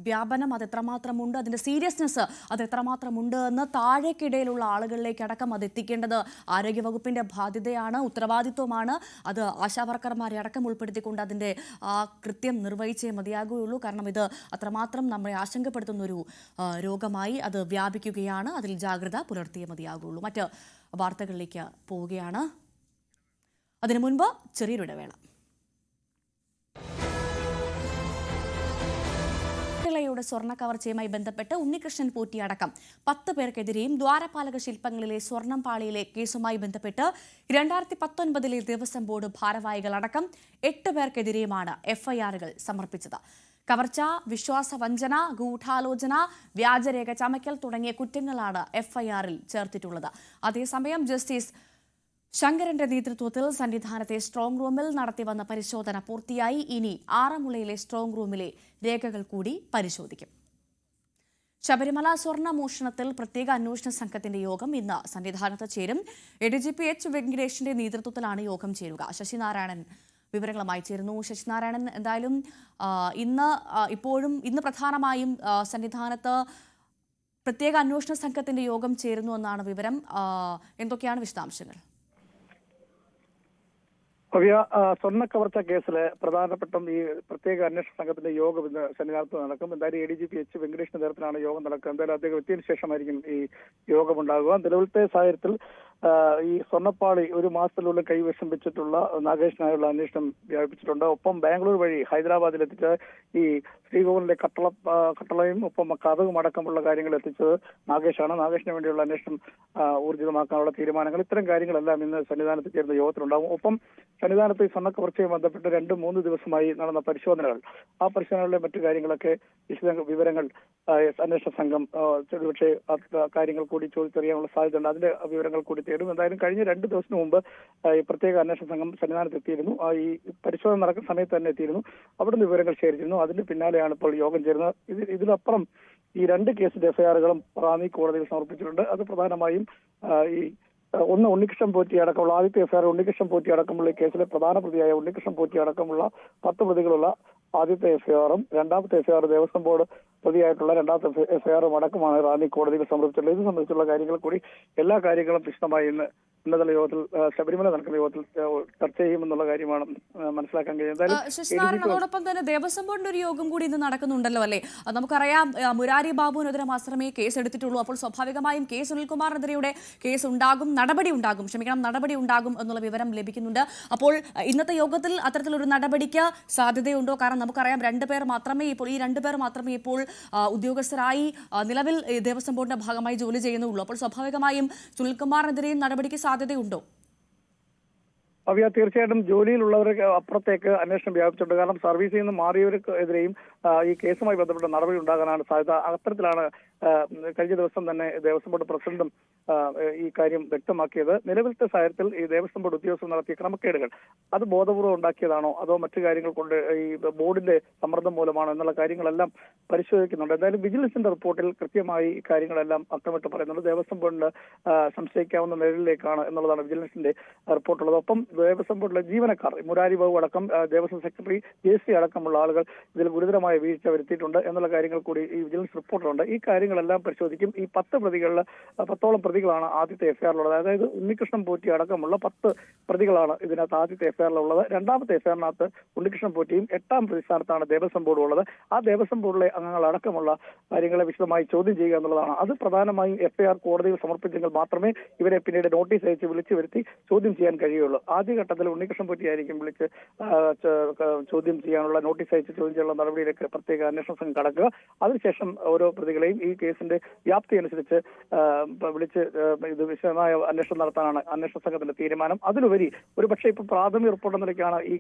വ്യാപനം അത് എത്രമാത്രമുണ്ട്, അതിന്റെ സീരിയസ്നെസ് അത് എത്രമാത്രമുണ്ട് എന്ന് താഴേക്കിടയിലുള്ള ആളുകളിലേക്ക് അടക്കം അത് എത്തിക്കേണ്ടത് ആരോഗ്യവകുപ്പിന്റെ ബാധ്യതയാണ്, ഉത്തരവാദിത്വമാണ്. അത് ആശാവർക്കർമാരെ അടക്കം ഉൾപ്പെടുത്തിക്കൊണ്ട് അതിന്റെ കൃത്യം നിർവഹിച്ചേ മതിയാകുകയുള്ളൂ. കാരണം ഇത് അത്രമാത്രം നമ്മളെ ആശങ്കപ്പെടുത്തുന്ന ഒരു രോഗമായി അത് വ്യാപിക്കുകയാണ്. അതിൽ ജാഗ്രത പുലർത്തിയേ മതിയാകുകയുള്ളൂ. മറ്റ് വാർത്തകളിലേക്ക് പോവുകയാണ്. അതിനു മുൻപ് ചെറിയൊരു ഇടവേള. യുടെ സ്വർണ്ണ കവർച്ചയുമായി ബന്ധപ്പെട്ട് ഉണ്ണികൃഷ്ണൻ പോറ്റി അടക്കം 10 പേർക്കെതിരെയും ദ്വാരപാലക ശില്പങ്ങളിലെ സ്വർണം പാളിയിലെ കേസുമായി ബന്ധപ്പെട്ട് 2019 ദേവസ്വം ബോർഡ് ഭാരവാഹികളടക്കം 8 പേർക്കെതിരെയുമാണ് എഫ്ഐആറുകൾ സമർപ്പിച്ചത്. കവർച്ച, വിശ്വാസവഞ്ചന, ഗൂഢാലോചന, വ്യാജരേഖ ചമയ്ക്കൽ തുടങ്ങിയ കുറ്റങ്ങളാണ് എഫ്ഐആറിൽ ചേർത്തിട്ടുള്ളത്. അതേസമയം ജസ്റ്റിസ് ശങ്കരന്റെ നേതൃത്വത്തിൽ സന്നിധാനത്തെ സ്ട്രോങ് റൂമിൽ നടത്തിവന്ന പരിശോധന പൂർത്തിയായി. ഇനി ആറന്മുളയിലെ സ്ട്രോങ് റൂമിലെ രേഖകൾ കൂടി പരിശോധിക്കും. ശബരിമല സ്വർണ്ണ മോഷണത്തിൽ പ്രത്യേക അന്വേഷണ സംഘത്തിന്റെ യോഗം ഇന്ന് സന്നിധാനത്ത് ചേരും. ADGP H വെങ്കടേഷിന്റെ നേതൃത്വത്തിലാണ് യോഗം ചേരുക. ശശിനാരായണൻ വിവരങ്ങളുമായി ചേരുന്നു. ശശിനാരായണൻ, എന്തായാലും ഇന്ന് പ്രധാനമായും സന്നിധാനത്ത് പ്രത്യേക അന്വേഷണ സംഘത്തിന്റെ യോഗം ചേരുന്നു എന്നാണ് വിവരം. എന്തൊക്കെയാണ് വിശദാംശങ്ങൾ? സ്വർണ്ണ കവർച്ച കേസില് പ്രധാനപ്പെട്ട ഈ പ്രത്യേക അന്വേഷണ സംഘത്തിന്റെ യോഗം ഇന്ന് സന്നിധാനത്ത് നടക്കും. എന്തായാലും ADGP H വെങ്കടേഷിന്റെ നേതൃത്വത്തിലാണ് യോഗം നടക്കുക. എന്തായാലും അദ്ദേഹം എത്തിയതിനു ശേഷമായിരിക്കും ഈ യോഗമുണ്ടാകുക. നിലവിലത്തെ സാഹചര്യത്തിൽ ഈ സ്വർണ്ണപ്പാളി ഒരു മാസത്തിനുള്ളിൽ കൈവശം വെച്ചിട്ടുള്ള നാഗേഷിനായുള്ള അന്വേഷണം വ്യാപിപ്പിച്ചിട്ടുണ്ട്. ഒപ്പം ബാംഗ്ലൂർ വഴി ഹൈദരാബാദിലെത്തിച്ച ഈ ശ്രീകോവിലിന്റെ കട്ടളയും ഒപ്പം കഥകും അടക്കമുള്ള കാര്യങ്ങൾ എത്തിച്ചത് നാഗേഷാണ്. നാഗേഷിന് വേണ്ടിയുള്ള അന്വേഷണം ഊർജിതമാക്കാനുള്ള തീരുമാനങ്ങൾ, ഇത്തരം കാര്യങ്ങളെല്ലാം ഇന്ന് സന്നിധാനത്ത് ചേർന്ന യോഗത്തിലുണ്ടാകും. ഒപ്പം സന്നിധാനത്ത് ഈ സ്വർണ്ണക്കവർച്ചയും ബന്ധപ്പെട്ട് 2-3 ദിവസമായി നടന്ന പരിശോധനകൾ, ആ പരിശോധനകളിലെ മറ്റു കാര്യങ്ങളൊക്കെ വിവരങ്ങൾ അന്വേഷണ സംഘം പക്ഷേ കാര്യങ്ങൾ കൂടി ചോദിച്ചറിയാനുള്ള സാധ്യതയുണ്ട്. അതിന്റെ വിവരങ്ങൾ കൂടി തേടും. എന്തായാലും കഴിഞ്ഞ 2 ദിവസത്തിന് മുമ്പ് ഈ പ്രത്യേക അന്വേഷണ സംഘം സന്നിധാനത്ത് എത്തിയിരുന്നു. ഈ പരിശോധന നടക്കുന്ന സമയത്ത് തന്നെ എത്തിയിരുന്നു. അവിടുന്ന് വിവരങ്ങൾ ശേഖരിച്ചിരുന്നു. അതിന് പിന്നാലെയാണ് ഇപ്പോൾ യോഗം ചേരുന്നത്. ഇതിനപ്പുറം ഈ 2 കേസിന്റെ എഫ്ഐആറുകളും റാന്നി കോടതിയിൽ സമർപ്പിച്ചിട്ടുണ്ട്. അത് പ്രധാനമായും ഈ ഒന്ന് ഉണ്ണികൃഷ്ണൻ പോറ്റി അടക്കമുള്ള ആദ്യത്തെ എഫ്ഐആർ ഉണ്ണികൃഷ്ണൻ പോറ്റി അടക്കമുള്ള ഈ കേസിലെ പ്രധാന പ്രതിയായ ഉണ്ണികൃഷ്ണൻ പോറ്റി അടക്കമുള്ള 10 പ്രതികളുള്ള ആദ്യത്തെ എഫ്ഐആറും രണ്ടാമത്തെ എഫ്ഐആർ ദേവസ്വം ബോർഡ് പ്രതിയായിട്ടുള്ള രണ്ടാമത്തെ എഫ്ഐആറും അടക്കമാണ് റാന്നി കോടതിയിൽ സമർപ്പിച്ചിട്ടുള്ളത്. ഇത് സംബന്ധിച്ചുള്ള കാര്യങ്ങൾ കൂടി എല്ലാ കാര്യങ്ങളും വിശദമായി ഇന്ന് ഉന്നതതല യോഗത്തിൽ ശബരിമല നടക്കുന്ന യോഗത്തിൽ ചർച്ച ചെയ്യുമെന്നുള്ള കാര്യമാണ് മനസ്സിലാക്കാൻ കഴിയുന്നത്. ശശിനാരായണനോടൊപ്പം തന്നെ ദേവസ്വം ബോർഡിന്റെ ഒരു യോഗം കൂടി ഇന്ന് നടക്കുന്നുണ്ടല്ലോ അല്ലേ? നമുക്കറിയാം മുരാരി ബാബുവിനെതിരെ മാത്രമേ കേസ് എടുത്തിട്ടുള്ളൂ. അപ്പോൾ സ്വാഭാവികമായും K സുനിൽകുമാറിനെതിരെയുടെ കേസ് ഉണ്ടാകും, നടപടി ഉണ്ടാകും എന്നുള്ള വിവരം ലഭിക്കുന്നുണ്ട്. അപ്പോൾ ഇന്നത്തെ യോഗത്തിൽ അത്തരത്തിലൊരു നടപടിക്ക് സാധ്യതയുണ്ടോ? കാരണം നമുക്കറിയാം 2 പേർ മാത്രമേ ഇപ്പോൾ ഉദ്യോഗസ്ഥരായി നിലവിൽ ദേവസ്വം ബോർഡിന്റെ ഭാഗമായി ജോലി ചെയ്യുന്നുള്ളൂ. അപ്പോൾ സ്വാഭാവികമായും സുനിൽകുമാറിനെതിരെയും നടപടിക്ക് സാധ്യതയുണ്ടോ? തീർച്ചയായിട്ടും ജോലിയിലുള്ളവർക്ക് അപ്പുറത്തേക്ക് അന്വേഷണം വ്യാപിച്ചിട്ടുണ്ട്. കാരണം സർവീസിൽ നിന്ന് മാറിയവർക്കെതിരെയും ഈ കേസുമായി ബന്ധപ്പെട്ട നടപടി ഉണ്ടാകാനാണ് സാധ്യത. അത്തരത്തിലാണ് കഴിഞ്ഞ ദിവസം തന്നെ ദേവസ്വം ബോർഡ് പ്രസിഡന്റും ഈ കാര്യം വ്യക്തമാക്കിയത്. നിലവിലത്തെ സാഹചര്യത്തിൽ ഈ ദേവസ്വം ബോർഡ് ഉദ്യോഗസ്ഥർ നടത്തിയ ക്രമക്കേടുകൾ അത് ബോധപൂർവ്വം ഉണ്ടാക്കിയതാണോ അതോ മറ്റു കാര്യങ്ങൾ കൊണ്ട് ഈ ബോർഡിന്റെ സമ്മർദ്ദം മൂലമാണോ എന്നുള്ള കാര്യങ്ങളെല്ലാം പരിശോധിക്കുന്നുണ്ട്. എന്തായാലും വിജിലൻസിന്റെ റിപ്പോർട്ടിൽ കൃത്യമായി ഈ കാര്യങ്ങളെല്ലാം അക്കമിട്ട് പറയുന്നുണ്ട്. ദേവസ്വം ബോർഡിന് സംശയിക്കാവുന്ന നിലയിലേക്കാണ് എന്നുള്ളതാണ് വിജിലൻസിന്റെ റിപ്പോർട്ടുള്ളത്. ഒപ്പം ദേവസ്വം ബോർഡിലെ ജീവനക്കാർ മുരാരി ബാബു അടക്കം ദേവസ്വം സെക്രട്ടറി JC അടക്കമുള്ള ആളുകൾ ഇതിൽ ഗുരുതരമായ വീഴ്ച വരുത്തിയിട്ടുണ്ട് എന്നുള്ള കാര്യങ്ങൾ കൂടി ഈ വിജിലൻസ് റിപ്പോർട്ടിലുണ്ട്. ഈ കാര്യങ്ങളെല്ലാം പരിശോധിക്കും. ഈ 10 പ്രതികളാണ് ആദ്യത്തെ എഫ്ഐആറിലുള്ളത്. അതായത് ഉണ്ണികൃഷ്ണൻ പോറ്റി അടക്കമുള്ള 10 പ്രതികളാണ് ഇതിനകത്ത് ആദ്യത്തെ എഫ്ഐആറിലുള്ളത്. രണ്ടാമത്തെ എഫ്ഐആറിനകത്ത് ഉണ്ണികൃഷ്ണൻ പോറ്റിയും 8ാം പ്രതിസ്ഥാനത്താണ് ദേവസ്വം ബോർഡ് ഉള്ളത്. ആ ദേവസ്വം ബോർഡിലെ അംഗങ്ങൾ അടക്കമുള്ള കാര്യങ്ങളെ വിശദമായി ചോദ്യം ചെയ്യുക എന്നുള്ളതാണ്. അത് പ്രധാനമായും എഫ്ഐആർ കോടതിയിൽ സമർപ്പിച്ചെങ്കിൽ മാത്രമേ ഇവരെ പിന്നീട് നോട്ടീസ് അയച്ച് വിളിച്ചു വരുത്തി ചോദ്യം ചെയ്യാൻ കഴിയുള്ളൂ. ആദ്യഘട്ടത്തിൽ ഉണ്ണികൃഷ്ണൻ പോറ്റി ആയിരിക്കും വിളിച്ച് ചോദ്യം ചെയ്യാനുള്ള നോട്ടീസ് അയച്ച് ചോദ്യം ചെയ്യാനുള്ള നടപടിയിലേക്ക് പ്രത്യേക അന്വേഷണ സംഘം കടക്കുക. അതിനുശേഷം ഓരോ പ്രതികളെയും ഈ കേസിന്റെ വ്യാപ്തി അനുസരിച്ച് വിളിച്ച് ഇത് വിശദമായ അന്വേഷണം നടത്താനാണ് അന്വേഷണ സംഘത്തിന്റെ തീരുമാനം. അതിലുപരി ഒരുപക്ഷെ ഇപ്പൊ പ്രാഥമിക റിപ്പോർട്ട് എന്ന നിലയ്ക്കാണ് ഈ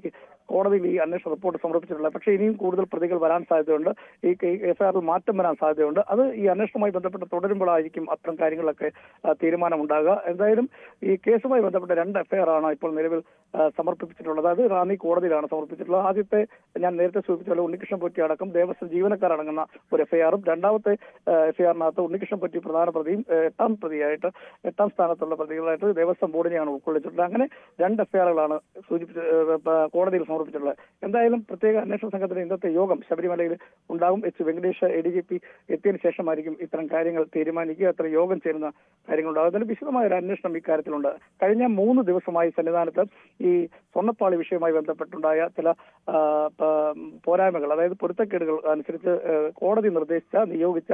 കോടതിയിൽ ഈ അന്വേഷണ റിപ്പോർട്ട് സമർപ്പിച്ചിട്ടുള്ളത്. പക്ഷേ ഇനിയും കൂടുതൽ പ്രതികൾ വരാൻ സാധ്യതയുണ്ട്. ഈ എഫ്ഐആറിൽ മാറ്റം വരാൻ സാധ്യതയുണ്ട്. അത് ഈ അന്വേഷണവുമായി ബന്ധപ്പെട്ട് തുടരുമ്പോഴായിരിക്കും അത്തരം കാര്യങ്ങളൊക്കെ തീരുമാനമുണ്ടാകുക. എന്തായാലും ഈ കേസുമായി ബന്ധപ്പെട്ട 2 എഫ്ഐആറാണ് ഇപ്പോൾ നിലവിൽ സമർപ്പിച്ചിട്ടുള്ളത്. അത് റാന്നി കോടതിയിലാണ് സമർപ്പിച്ചിട്ടുള്ളത്. ആദ്യത്തെ ഞാൻ നേരത്തെ സൂചിപ്പിച്ച പോലെ ഉണ്ണികൃഷ്ണൻ പൊറ്റി അടക്കം ദേവസ്വം ജീവനക്കാർ അടങ്ങുന്ന ഒരു എഫ്ഐആറും, രണ്ടാമത്തെ എഫ്ഐആറിനകത്ത് ഉണ്ണികൃഷ്ണൻ പൊറ്റി പ്രധാന പ്രതിയും 8ാം സ്ഥാനത്തുള്ള പ്രതികളായിട്ട് ദേവസ്വം ബോർഡിനെയാണ് ഉൾക്കൊള്ളിച്ചിട്ടുള്ളത്. അങ്ങനെ 2 എഫ്ഐആറുകളാണ് കോടതിയിൽ സമർപ്പിച്ചിട്ടുള്ളത്. എന്തായാലും പ്രത്യേക അന്വേഷണ സംഘത്തിന്റെ ഇന്നത്തെ യോഗം ശബരിമലയിൽ ഉണ്ടാകും. വെങ്കടേഷ് ADGP എത്തിയതിനു ശേഷമായിരിക്കും ഇത്തരം കാര്യങ്ങൾ തീരുമാനിക്കുക. അത്തരം യോഗം ചേരുന്ന കാര്യങ്ങളുണ്ടാകും. അതിന് വിശദമായ ഒരു അന്വേഷണം ഇക്കാര്യത്തിലുണ്ട്. കഴിഞ്ഞ 3 ദിവസമായി സന്നിധാനത്ത് ഈ സ്വർണ്ണപ്പാളി വിഷയവുമായി ബന്ധപ്പെട്ടുണ്ടായ ചില പോരായ്മകൾ, അതായത് പൊരുത്തക്കേടുകൾ അനുസരിച്ച് കോടതി നിയോഗിച്ച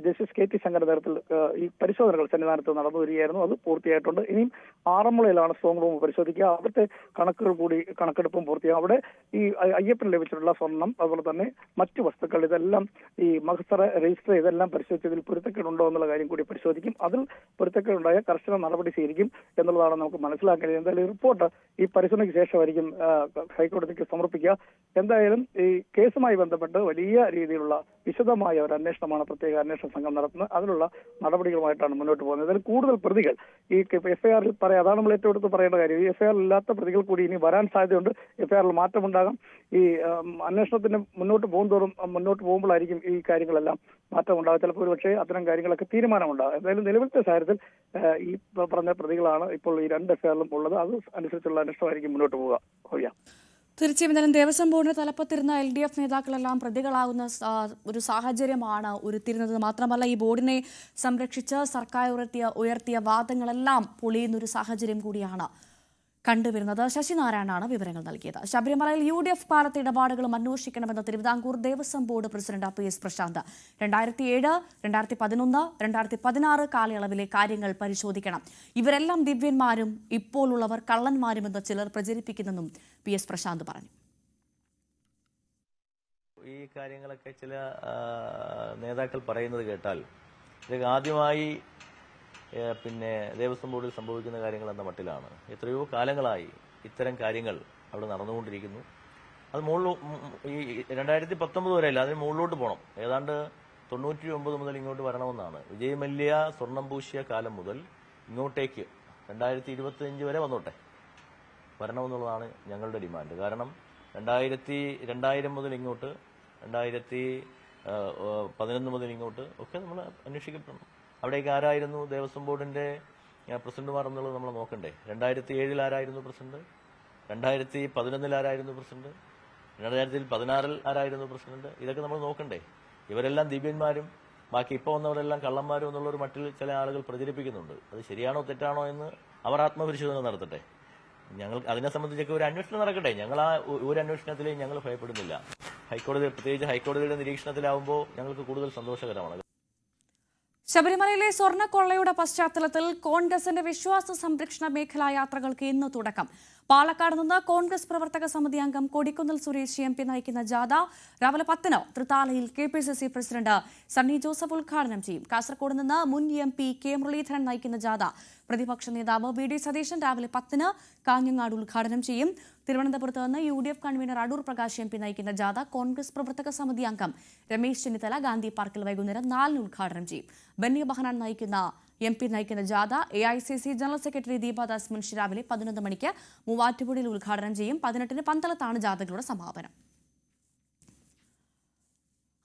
ജസ്റ്റിസ് KT ശങ്കറിന്റെ നേതൃത്വത്തിൽ ഈ പരിശോധനകൾ സന്നിധാനത്ത് നടന്നു വരികയായിരുന്നു. അത് പൂർത്തിയായിട്ടുണ്ട്. ഇനിയും ആറന്മുളയിലാണ് സ്ട്രോങ് റൂം പരിശോധിക്കുക. അവിടുത്തെ കണക്കെടുപ്പും പൂർത്തിയാകും. അവിടെ ഈ അയ്യപ്പന് ലഭിച്ചിട്ടുള്ള സ്വർണം, അതുപോലെ തന്നെ മറ്റു വസ്തുക്കൾ, ഇതെല്ലാം ഈ മഹസറ രജിസ്റ്റർ ഇതെല്ലാം പരിശോധിച്ചതിൽ പൊരുത്തക്കേടുണ്ടോ എന്നുള്ള കാര്യം കൂടി പരിശോധിക്കും. അതിൽ പൊരുത്തക്കേടുണ്ടായ കർശന നടപടി സ്വീകരിക്കും എന്നുള്ളതാണ് നമുക്ക് മനസ്സിലാക്കേണ്ടത്. എന്തായാലും റിപ്പോർട്ട് ഈ പരിശോധനയ്ക്ക് ശേഷമായിരിക്കും ഹൈക്കോടതിക്ക് സമർപ്പിക്കുക. എന്തായാലും ഈ കേസുമായി ബന്ധപ്പെട്ട് വലിയ രീതിയിലുള്ള വിശദമായ ഒരു അന്വേഷണമാണ് പ്രത്യേക അന്വേഷണ സംഘം നടത്തുന്നത്. അതിനുള്ള നടപടികളുമായിട്ടാണ് മുന്നോട്ട് പോകുന്നത്. അതിൽ കൂടുതൽ പ്രതികൾ ഈ എഫ്ഐആറിൽ പറയാം. അതാണ് നമ്മൾ ഏറ്റവും എടുത്ത് പറയേണ്ട കാര്യം. ഈ എഫ്ഐആറിൽ ഇല്ലാത്ത പ്രതികൾ കൂടി ഇനി വരാൻ സാധ്യതയുണ്ട്. എഫ്ഐആറിൽ മാറ്റമുണ്ടാകാം. ഈ അന്വേഷണത്തിന് മുന്നോട്ട് പോകുമ്പോഴായിരിക്കും ഈ കാര്യങ്ങളെല്ലാം മാറ്റമുണ്ടാകും. ചിലപ്പോൾ ഒരുപക്ഷെ അത്തരം കാര്യങ്ങളൊക്കെ തീരുമാനമുണ്ടാകും. എന്തായാലും നിലവിലത്തെ സാഹചര്യത്തിൽ ഈ പറഞ്ഞ പ്രതികളാണ് ഇപ്പോൾ ഈ 2 എഫ്ഐആറിലും ഉള്ളത്. അത് അനുസരിച്ചുള്ള അന്വേഷണമായിരിക്കും മുന്നോട്ട് പോവുക. തീർച്ചയായും ഇന്നലെ ദേവസ്വം ബോർഡിന് തലപ്പത്തിരുന്ന LDF നേതാക്കളെല്ലാം പ്രതികളാകുന്ന ഒരു സാഹചര്യമാണ് ഉരുത്തിരുന്നത്. മാത്രമല്ല ഈ ബോർഡിനെ സംരക്ഷിച്ച് സർക്കാർ ഉയർത്തിയ വാദങ്ങളെല്ലാം പൊളിയുന്നൊരു സാഹചര്യം കൂടിയാണ് കണ്ടുവരുന്നത്. ശശിനാരായണനാണ് വിവരങ്ങൾ നൽകിയത്. ശബരിമലയിൽ UDF കാലത്തെ ഇടപാടുകളും അന്വേഷിക്കണമെന്ന് Thiruvithamkoor Devaswom board president PS Prashanth. 2007, 2011, 2016 കാലയളവിലെ കാര്യങ്ങൾ പരിശോധിക്കണം. ഇവരെല്ലാം ദിവ്യന്മാരും ഇപ്പോഴുള്ളവർ കള്ളന്മാരുമെന്ന് ചിലർ പ്രചരിപ്പിക്കുന്നെന്നും PS പ്രശാന്ത് പറഞ്ഞു. ഈ കാര്യങ്ങളൊക്കെ ചില നേതാക്കൾ പറയുന്നത് കേട്ടാൽ ഇത് ആദ്യമായി പിന്നെ ദേവസ്വം ബോർഡിൽ സംഭവിക്കുന്ന കാര്യങ്ങൾ എന്ന മട്ടിലാണ്. എത്രയോ കാലങ്ങളായി ഇത്തരം കാര്യങ്ങൾ അവിടെ നടന്നുകൊണ്ടിരിക്കുന്നു. അത് ഈ 2019 വരെയല്ല, അതിന് മുകളിലോട്ട് പോകണം. ഏതാണ്ട് 99 മുതൽ ഇങ്ങോട്ട് വരണമെന്നാണ്. വിജയ് മല്യ സ്വർണം പൂശിയ കാലം മുതൽ ഇങ്ങോട്ടേക്ക് 2025 വരെ വരണമെന്നുള്ളതാണ് ഞങ്ങളുടെ ഡിമാൻഡ്. കാരണം 2000 മുതൽ ഇങ്ങോട്ട്, 2011 മുതൽ ഇങ്ങോട്ട് ഒക്കെ നമ്മൾ അന്വേഷിക്കപ്പെടണം. അവിടേക്ക് ആരായിരുന്നു ദേവസ്വം ബോർഡിന്റെ പ്രസിഡന്റുമാർ എന്നുള്ളത് നമ്മൾ നോക്കണ്ടേ. 2007 ആരായിരുന്നു പ്രസിഡന്റ്, 2011 ആരായിരുന്നു പ്രസിഡന്റ്, 2016 ആരായിരുന്നു പ്രസിഡന്റ്, ഇതൊക്കെ നമ്മൾ നോക്കണ്ടേ. ഇവരെല്ലാം ദിവ്യന്മാരും ബാക്കി ഇപ്പോൾ വന്നവരെല്ലാം കള്ളന്മാരും എന്നുള്ളൊരു മട്ടിൽ ചില ആളുകൾ പ്രചരിപ്പിക്കുന്നുണ്ട്. അത് ശരിയാണോ തെറ്റാണോ എന്ന് അവർ ആത്മപരിശോധന നടത്തട്ടെ. ഞങ്ങൾ അതിനെ സംബന്ധിച്ചൊക്കെ ഒരു അന്വേഷണം നടക്കട്ടെ. ഞങ്ങൾ ആ ഒരു അന്വേഷണത്തിലേയും ഞങ്ങൾ ഭയപ്പെടുന്നില്ല. ഹൈക്കോടതി, പ്രത്യേകിച്ച് ഹൈക്കോടതിയുടെ നിരീക്ഷണത്തിലാവുമ്പോൾ ഞങ്ങൾക്ക് കൂടുതൽ സന്തോഷകരമാണ്. ശബരിമലയിലെ സ്വർണ്ണക്കൊള്ളയുടെ പശ്ചാത്തലത്തിൽ കോൺഗ്രസിന്റെ വിശ്വാസ സംരക്ഷണ മേഖലാ യാത്രകൾക്ക് ഇന്ന് തുടക്കം. പാലക്കാട് നിന്ന് കോൺഗ്രസ് പ്രവർത്തക സമിതി അംഗം കൊടിക്കുന്നിൽ സുരേഷ് MP നയിക്കുന്ന ജാഥ രാവിലെ 10 തൃത്താലയിൽ KPCC പ്രസിഡന്റ് സണ്ണി ജോസഫ് ഉദ്ഘാടനം ചെയ്യും. കാസർഗോഡ് നിന്ന് മുൻ MP K മുരളീധരൻ നയിക്കുന്ന ജാഥ പ്രതിപക്ഷ നേതാവ് VD സതീശൻ രാവിലെ 10 കാഞ്ഞങ്ങാട് ഉദ്ഘാടനം ചെയ്യും. തിരുവനന്തപുരത്ത് നിന്ന് UDF convener Adoor Prakash MP നയിക്കുന്ന ജാഥ കോൺഗ്രസ് പ്രവർത്തക സമിതി അംഗം രമേശ് ചെന്നിത്തല ഗാന്ധി പാർക്കിൽ വൈകുന്നേരം 4 ഉദ്ഘാടനം ചെയ്യും. ബെന്നി ബഹനാൻ MP നയിക്കുന്ന ജാഥ AICC general secretary Deepa Das Munshi രാവിലെ 11 മണിക്ക് മൂവാറ്റുപുഴയിൽ ഉദ്ഘാടനം ചെയ്യും. 18 പന്തളത്താണ് ജാഥകളുടെ സമാപനം.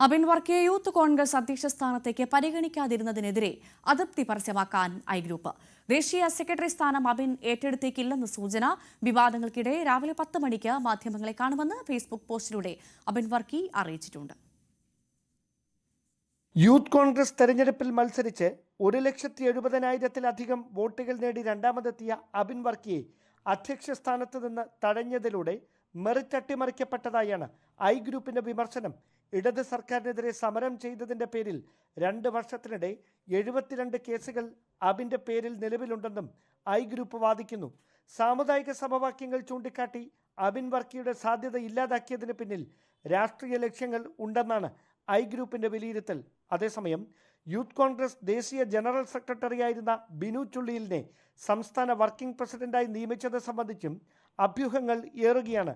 അബിൻ വർക്കിയെ യൂത്ത് കോൺഗ്രസ് അധ്യക്ഷ സ്ഥാനത്തേക്ക് പരിഗണിക്കാതിരുന്നതിനെതിരെ അതൃപ്തി പരസ്യമാക്കാൻ ഐ ഗ്രൂപ്പ്. ദേശീയ സെക്രട്ടറി സ്ഥാനം അബിൻ ഏറ്റെടുത്തേക്കില്ലെന്ന് സൂചന. വിവാദങ്ങൾക്കിടെ രാവിലെ 10 മണിക്ക് മാധ്യമങ്ങളെ കാണുമെന്ന് ഫേസ്ബുക്ക് പോസ്റ്റിലൂടെ അബിൻ വർക്കി അറിയിച്ചിട്ടുണ്ട്. യൂത്ത് കോൺഗ്രസ് തെരഞ്ഞെടുപ്പിൽ മത്സരിച്ച് 1,70,000-ത്തിലധികം വോട്ടുകൾ നേടി രണ്ടാമതെത്തിയ അബിൻ വർക്കിയെ അധ്യക്ഷ സ്ഥാനത്ത് നിന്ന് തടഞ്ഞതിലൂടെ മെറിറ്റ് അട്ടിമറിക്കപ്പെട്ടതായാണ് ഐ ഗ്രൂപ്പിന്റെ വിമർശനം. ഇടത് സർക്കാരിനെതിരെ സമരം ചെയ്തതിന്റെ പേരിൽ 2 വർഷത്തിനിടെ 72 കേസുകൾ അബിന്റെ പേരിൽ നിലവിലുണ്ടെന്നും ഐ ഗ്രൂപ്പ് വാദിക്കുന്നു. സാമുദായിക സമവാക്യങ്ങൾ ചൂണ്ടിക്കാട്ടി അബിൻ വർക്കിയുടെ സാധ്യത ഇല്ലാതാക്കിയതിന് പിന്നിൽ രാഷ്ട്രീയ ലക്ഷ്യങ്ങൾ ഉണ്ടെന്നാണ് ഐ ഗ്രൂപ്പിന്റെ വിലയിരുത്തൽ. അതേസമയം യൂത്ത് കോൺഗ്രസ് ദേശീയ ജനറൽ സെക്രട്ടറിയായിരുന്ന ബിനു ചുള്ളിയിലിനെ സംസ്ഥാന വർക്കിംഗ് പ്രസിഡന്റായി നിയമിച്ചത് സംബന്ധിച്ചും അഭ്യൂഹങ്ങൾ ഏറുകയാണ്.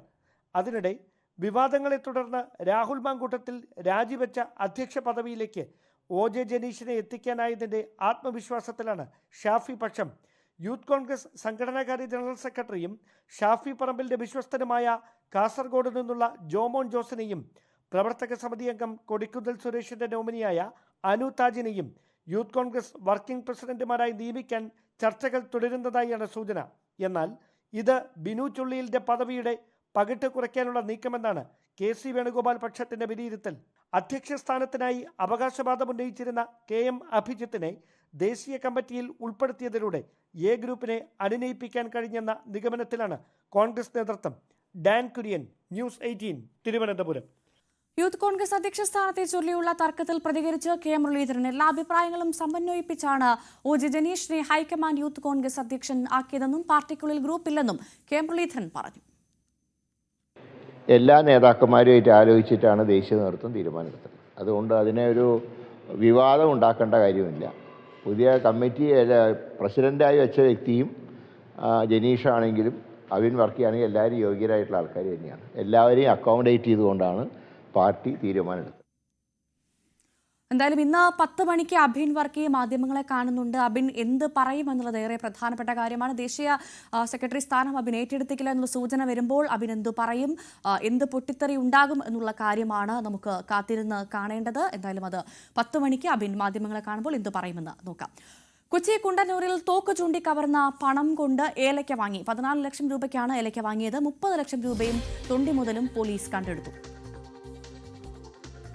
അതിനിടെ വിവാദങ്ങളെ തുടർന്ന് രാഹുൽ മാങ്കൂട്ടത്തിൽ രാജിവെച്ച അധ്യക്ഷ പദവിയിലേക്ക് OJ ജനീഷിനെ എത്തിക്കാനായതിൻ്റെ ആത്മവിശ്വാസത്തിലാണ് ഷാഫി പക്ഷം. യൂത്ത് കോൺഗ്രസ് സംഘടനാകാര്യ ജനറൽ സെക്രട്ടറിയും ഷാഫി പറമ്പിലിന്റെ വിശ്വസ്തനുമായ കാസർഗോഡ് നിന്നുള്ള ജോമോൻ ജോസിനെയും പ്രവർത്തക സമിതി അംഗം കൊടിക്കുന്നിൽ സുരേഷിന്റെ നോമിനിയായ അനു താജിനെയും യൂത്ത് കോൺഗ്രസ് വർക്കിംഗ് പ്രസിഡന്റുമാരായി നിയമിക്കാൻ ചർച്ചകൾ തുടരുന്നതായാണ് സൂചന. എന്നാൽ ഇത് ബിനു ചുള്ളിയിലിന്റെ പദവിയുടെ പകിട്ട് കുറയ്ക്കാനുള്ള നീക്കമെന്നാണ് KC വേണുഗോപാൽ പക്ഷത്തിന്റെ വിലയിരുത്തൽ. അധ്യക്ഷ സ്ഥാനത്തിനായി അവകാശവാദം ഉന്നയിച്ചിരുന്ന KM അഭിജിത്തിനെ ദേശീയ കമ്മിറ്റിയിൽ ഉൾപ്പെടുത്തിയതിലൂടെ എ ഗ്രൂപ്പിനെ അനുനയിപ്പിക്കാൻ കഴിഞ്ഞെന്ന നിഗമനത്തിലാണ് കോൺഗ്രസ് നേതൃത്വം. Dan Kurian, news 18, Thiruvananthapuram. Youth Congress അധ്യക്ഷ സ്ഥാനത്തെ ചൊല്ലിയുള്ള തർക്കത്തിൽ പ്രതികരിച്ച് കെ മുരളീധരൻ എല്ലാ അഭിപ്രായങ്ങളും സമന്വയിപ്പിച്ചാണ് OJ ജനീഷിനെ ഹൈക്കമാൻഡ് യൂത്ത് കോൺഗ്രസ് അധ്യക്ഷൻ ആക്കിയതെന്നും പാർട്ടിക്കുള്ളിൽ ഗ്രൂപ്പില്ലെന്നും കെ മുരളീധരൻ പറഞ്ഞു. എല്ലാ നേതാക്കന്മാരുമായിട്ട് ആലോചിച്ചിട്ടാണ് ദേശീയ നേതൃത്വം തീരുമാനമെടുത്തത്. അതുകൊണ്ട് അതിനെ ഒരു വിവാദം ഉണ്ടാക്കേണ്ട കാര്യമില്ല. പുതിയ കമ്മിറ്റി പ്രസിഡൻ്റായി വെച്ച വ്യക്തിയും ജനീഷാണെങ്കിലും അബിൻ വർക്കിയാണെങ്കിൽ എല്ലാവരും യോഗ്യരായിട്ടുള്ള ആൾക്കാർ തന്നെയാണ്. എല്ലാവരെയും അക്കോമഡേറ്റ് ചെയ്തുകൊണ്ടാണ് പാർട്ടി തീരുമാനമെടുത്തത്. എന്തായാലും ഇന്ന് 10 മണിക്ക് അബിൻ വർക്കി മാധ്യമങ്ങളെ കാണുന്നുണ്ട്. അബിൻ എന്ത് പറയുമെന്നുള്ളത് ഏറെ പ്രധാനപ്പെട്ട കാര്യമാണ്. ദേശീയ സെക്രട്ടറി സ്ഥാനം അബിൻ ഏറ്റെടുത്തിക്കില്ല എന്നുള്ള സൂചന വരുമ്പോൾ അബിൻ എന്ത് പറയും, എന്ത് പൊട്ടിത്തെറി ഉണ്ടാകും എന്നുള്ള കാര്യമാണ് നമുക്ക് കാത്തിരുന്ന് കാണേണ്ടത്. എന്തായാലും അത് 10 മണിക്ക് അബിൻ മാധ്യമങ്ങളെ കാണുമ്പോൾ എന്ത് പറയുമെന്ന് നോക്കാം. കൊച്ചി കുണ്ടന്നൂരിൽ തോക്ക് ചൂണ്ടി കവർന്ന പണം കൊണ്ട് ഏലയ്ക്ക വാങ്ങി. 14 ലക്ഷം രൂപയ്ക്കാണ് ഏലയ്ക്ക വാങ്ങിയത്. 30 ലക്ഷം രൂപയും തൊണ്ടി മുതലും പോലീസ് കണ്ടെടുത്തു.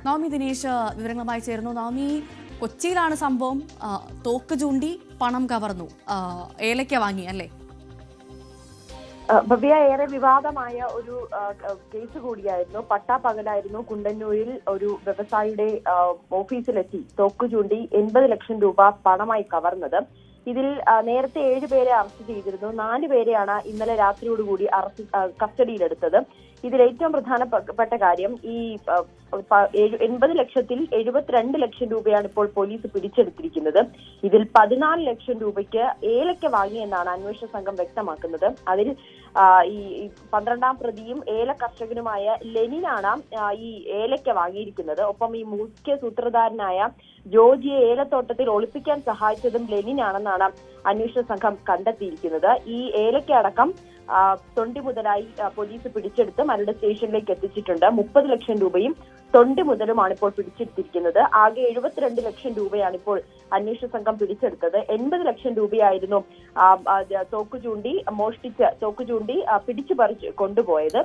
നവമി ദിനേശ് വിവരങ്ങളുമായി ചേർന്നു. നവമി, കൊച്ചിയിലാണ് സംഭവം. തോക്ക് ചൂണ്ടി പണം കവർന്നു, ഏലയ്ക്ക വാങ്ങി അല്ലേ? ഭവ്യ, ഏറെ വിവാദമായ ഒരു കേസ് കൂടിയായിരുന്നു. പട്ടാപ്പകലായിരുന്നു കുണ്ടന്നൂരിൽ ഒരു വ്യവസായിയുടെ ഓഫീസിലെത്തി തോക്ക് ചൂണ്ടി 80 ലക്ഷം രൂപ പണമായി കവർന്നത്. ഇതിൽ നേരത്തെ 7 പേരെ അറസ്റ്റ് ചെയ്തിരുന്നു. 4 പേരെയാണ് ഇന്നലെ രാത്രിയോടുകൂടി കസ്റ്റഡിയിലെടുത്തത്. ഇതിൽ ഏറ്റവും പ്രധാനപ്പെട്ട കാര്യം ഈ 80 ലക്ഷത്തിൽ 72 ലക്ഷം രൂപയാണ് ഇപ്പോൾ പോലീസ് പിടിച്ചെടുത്തിരിക്കുന്നത്. ഇതിൽ 14 ലക്ഷം രൂപയ്ക്ക് ഏലയ്ക്ക വാങ്ങിയെന്നാണ് അന്വേഷണ സംഘം വ്യക്തമാക്കുന്നത്. അതിൽ ഈ 12ാം പ്രതിയും ഏല കർഷകനുമായ ലെനിനാണ് ഈ ഏലയ്ക്ക വാങ്ങിയിരിക്കുന്നത്. ഒപ്പം ഈ മുഖ്യ സൂത്രധാരനായ ജോജിയെ ഏലത്തോട്ടത്തിൽ ഒളിപ്പിക്കാൻ സഹായിച്ചതും ലെനിനാണെന്നാണ് അന്വേഷണ സംഘം കണ്ടെത്തിയിരിക്കുന്നത്. ഈ ഏലയ്ക്ക അടക്കം തൊണ്ടി മുതലായി പോലീസ് പിടിച്ചെടുത്ത് മരട് സ്റ്റേഷനിലേക്ക് എത്തിച്ചിട്ടുണ്ട്. 30 ലക്ഷം രൂപയും തൊണ്ടി മുതലുമാണ് ഇപ്പോൾ പിടിച്ചെടുത്തിരിക്കുന്നത്. ആകെ 72 ലക്ഷം രൂപയാണ് ഇപ്പോൾ അന്വേഷണ സംഘം പിടിച്ചെടുത്തത്. 80 ലക്ഷം രൂപയായിരുന്നു തോക്ക് ചൂണ്ടി പിടിച്ചു പറിച്ച് കൊണ്ടുപോയത്.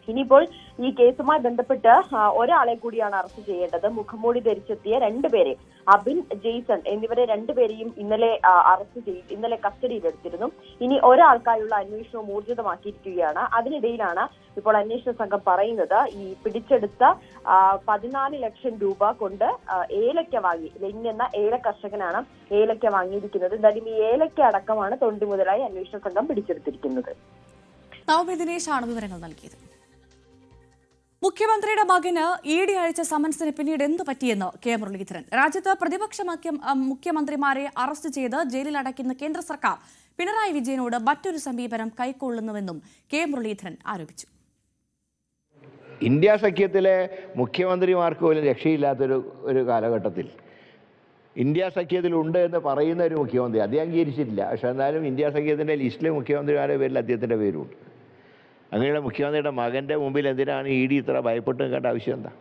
ഇനിയിപ്പോൾ ഈ കേസുമായി ബന്ധപ്പെട്ട് ഒരാളെ കൂടിയാണ് അറസ്റ്റ് ചെയ്യേണ്ടത്. മുഖംമൂടി ധരിച്ചെത്തിയ 2 പേരെ, അബിൻ, ജെയ്സൺ എന്നിവരെ 2 പേരെയും ഇന്നലെ കസ്റ്റഡിയിലെടുത്തിരുന്നു. ഇനി ഒരാൾക്കായുള്ള അന്വേഷണവും ഊർജിതമാക്കിയിരിക്കുകയാണ്. അതിനിടയിലാണ് ഇപ്പോൾ അന്വേഷണ സംഘം പറയുന്നത് ഈ പിടിച്ചെടുത്ത 14 ലക്ഷം രൂപ കൊണ്ട് ഏലയ്ക്ക വാങ്ങി. ലെനിൻ എന്ന ഏല കർഷകനാണ് ഏലയ്ക്ക വാങ്ങിയിരിക്കുന്നത്. എന്തായാലും ഈ ഏലയ്ക്ക അടക്കമാണ് തൊണ്ടി മുതലായി അന്വേഷണ സംഘം പിടിച്ചെടുത്തിരിക്കുന്നത്. നവമി ദിനേശാണ് വിവരങ്ങൾ നൽകിയത്. മുഖ്യമന്ത്രിയുടെ മകന് ED അയച്ച സമൻസിന് പിന്നീട് എന്തു പറ്റിയെന്ന് കെ മുരളീധരൻ. രാജ്യത്ത് പ്രതിപക്ഷ മുഖ്യമന്ത്രിമാരെ അറസ്റ്റ് ചെയ്ത് ജയിലിൽ അടയ്ക്കുന്ന കേന്ദ്ര സർക്കാർ പിണറായി വിജയനോട് മറ്റൊരു സമീപനം കൈക്കൊള്ളുന്നുവെന്നും കെ മുരളീധരൻ ആരോപിച്ചു. ഇന്ത്യ സഖ്യത്തിലെ മുഖ്യമന്ത്രിമാർക്ക് പോലും രക്ഷയില്ലാത്തൊരു കാലഘട്ടത്തിൽ ഇന്ത്യ സഖ്യത്തിലുണ്ട് എന്ന് പറയുന്ന ഒരു മുഖ്യമന്ത്രി അത് അംഗീകരിച്ചിട്ടില്ല. പക്ഷെ എന്നാലും ഇന്ത്യ സഖ്യത്തിൻ്റെ ലിസ്റ്റിലെ മുഖ്യമന്ത്രിമാരുടെ പേരിൽ അദ്ദേഹത്തിൻ്റെ പേരുണ്ട്. അങ്ങനെയുള്ള മുഖ്യമന്ത്രിയുടെ മകൻ്റെ മുമ്പിൽ എന്തിനാണ് ED ഇത്ര ഭയപ്പെട്ട് നിൽക്കേണ്ട ആവശ്യം എന്താ?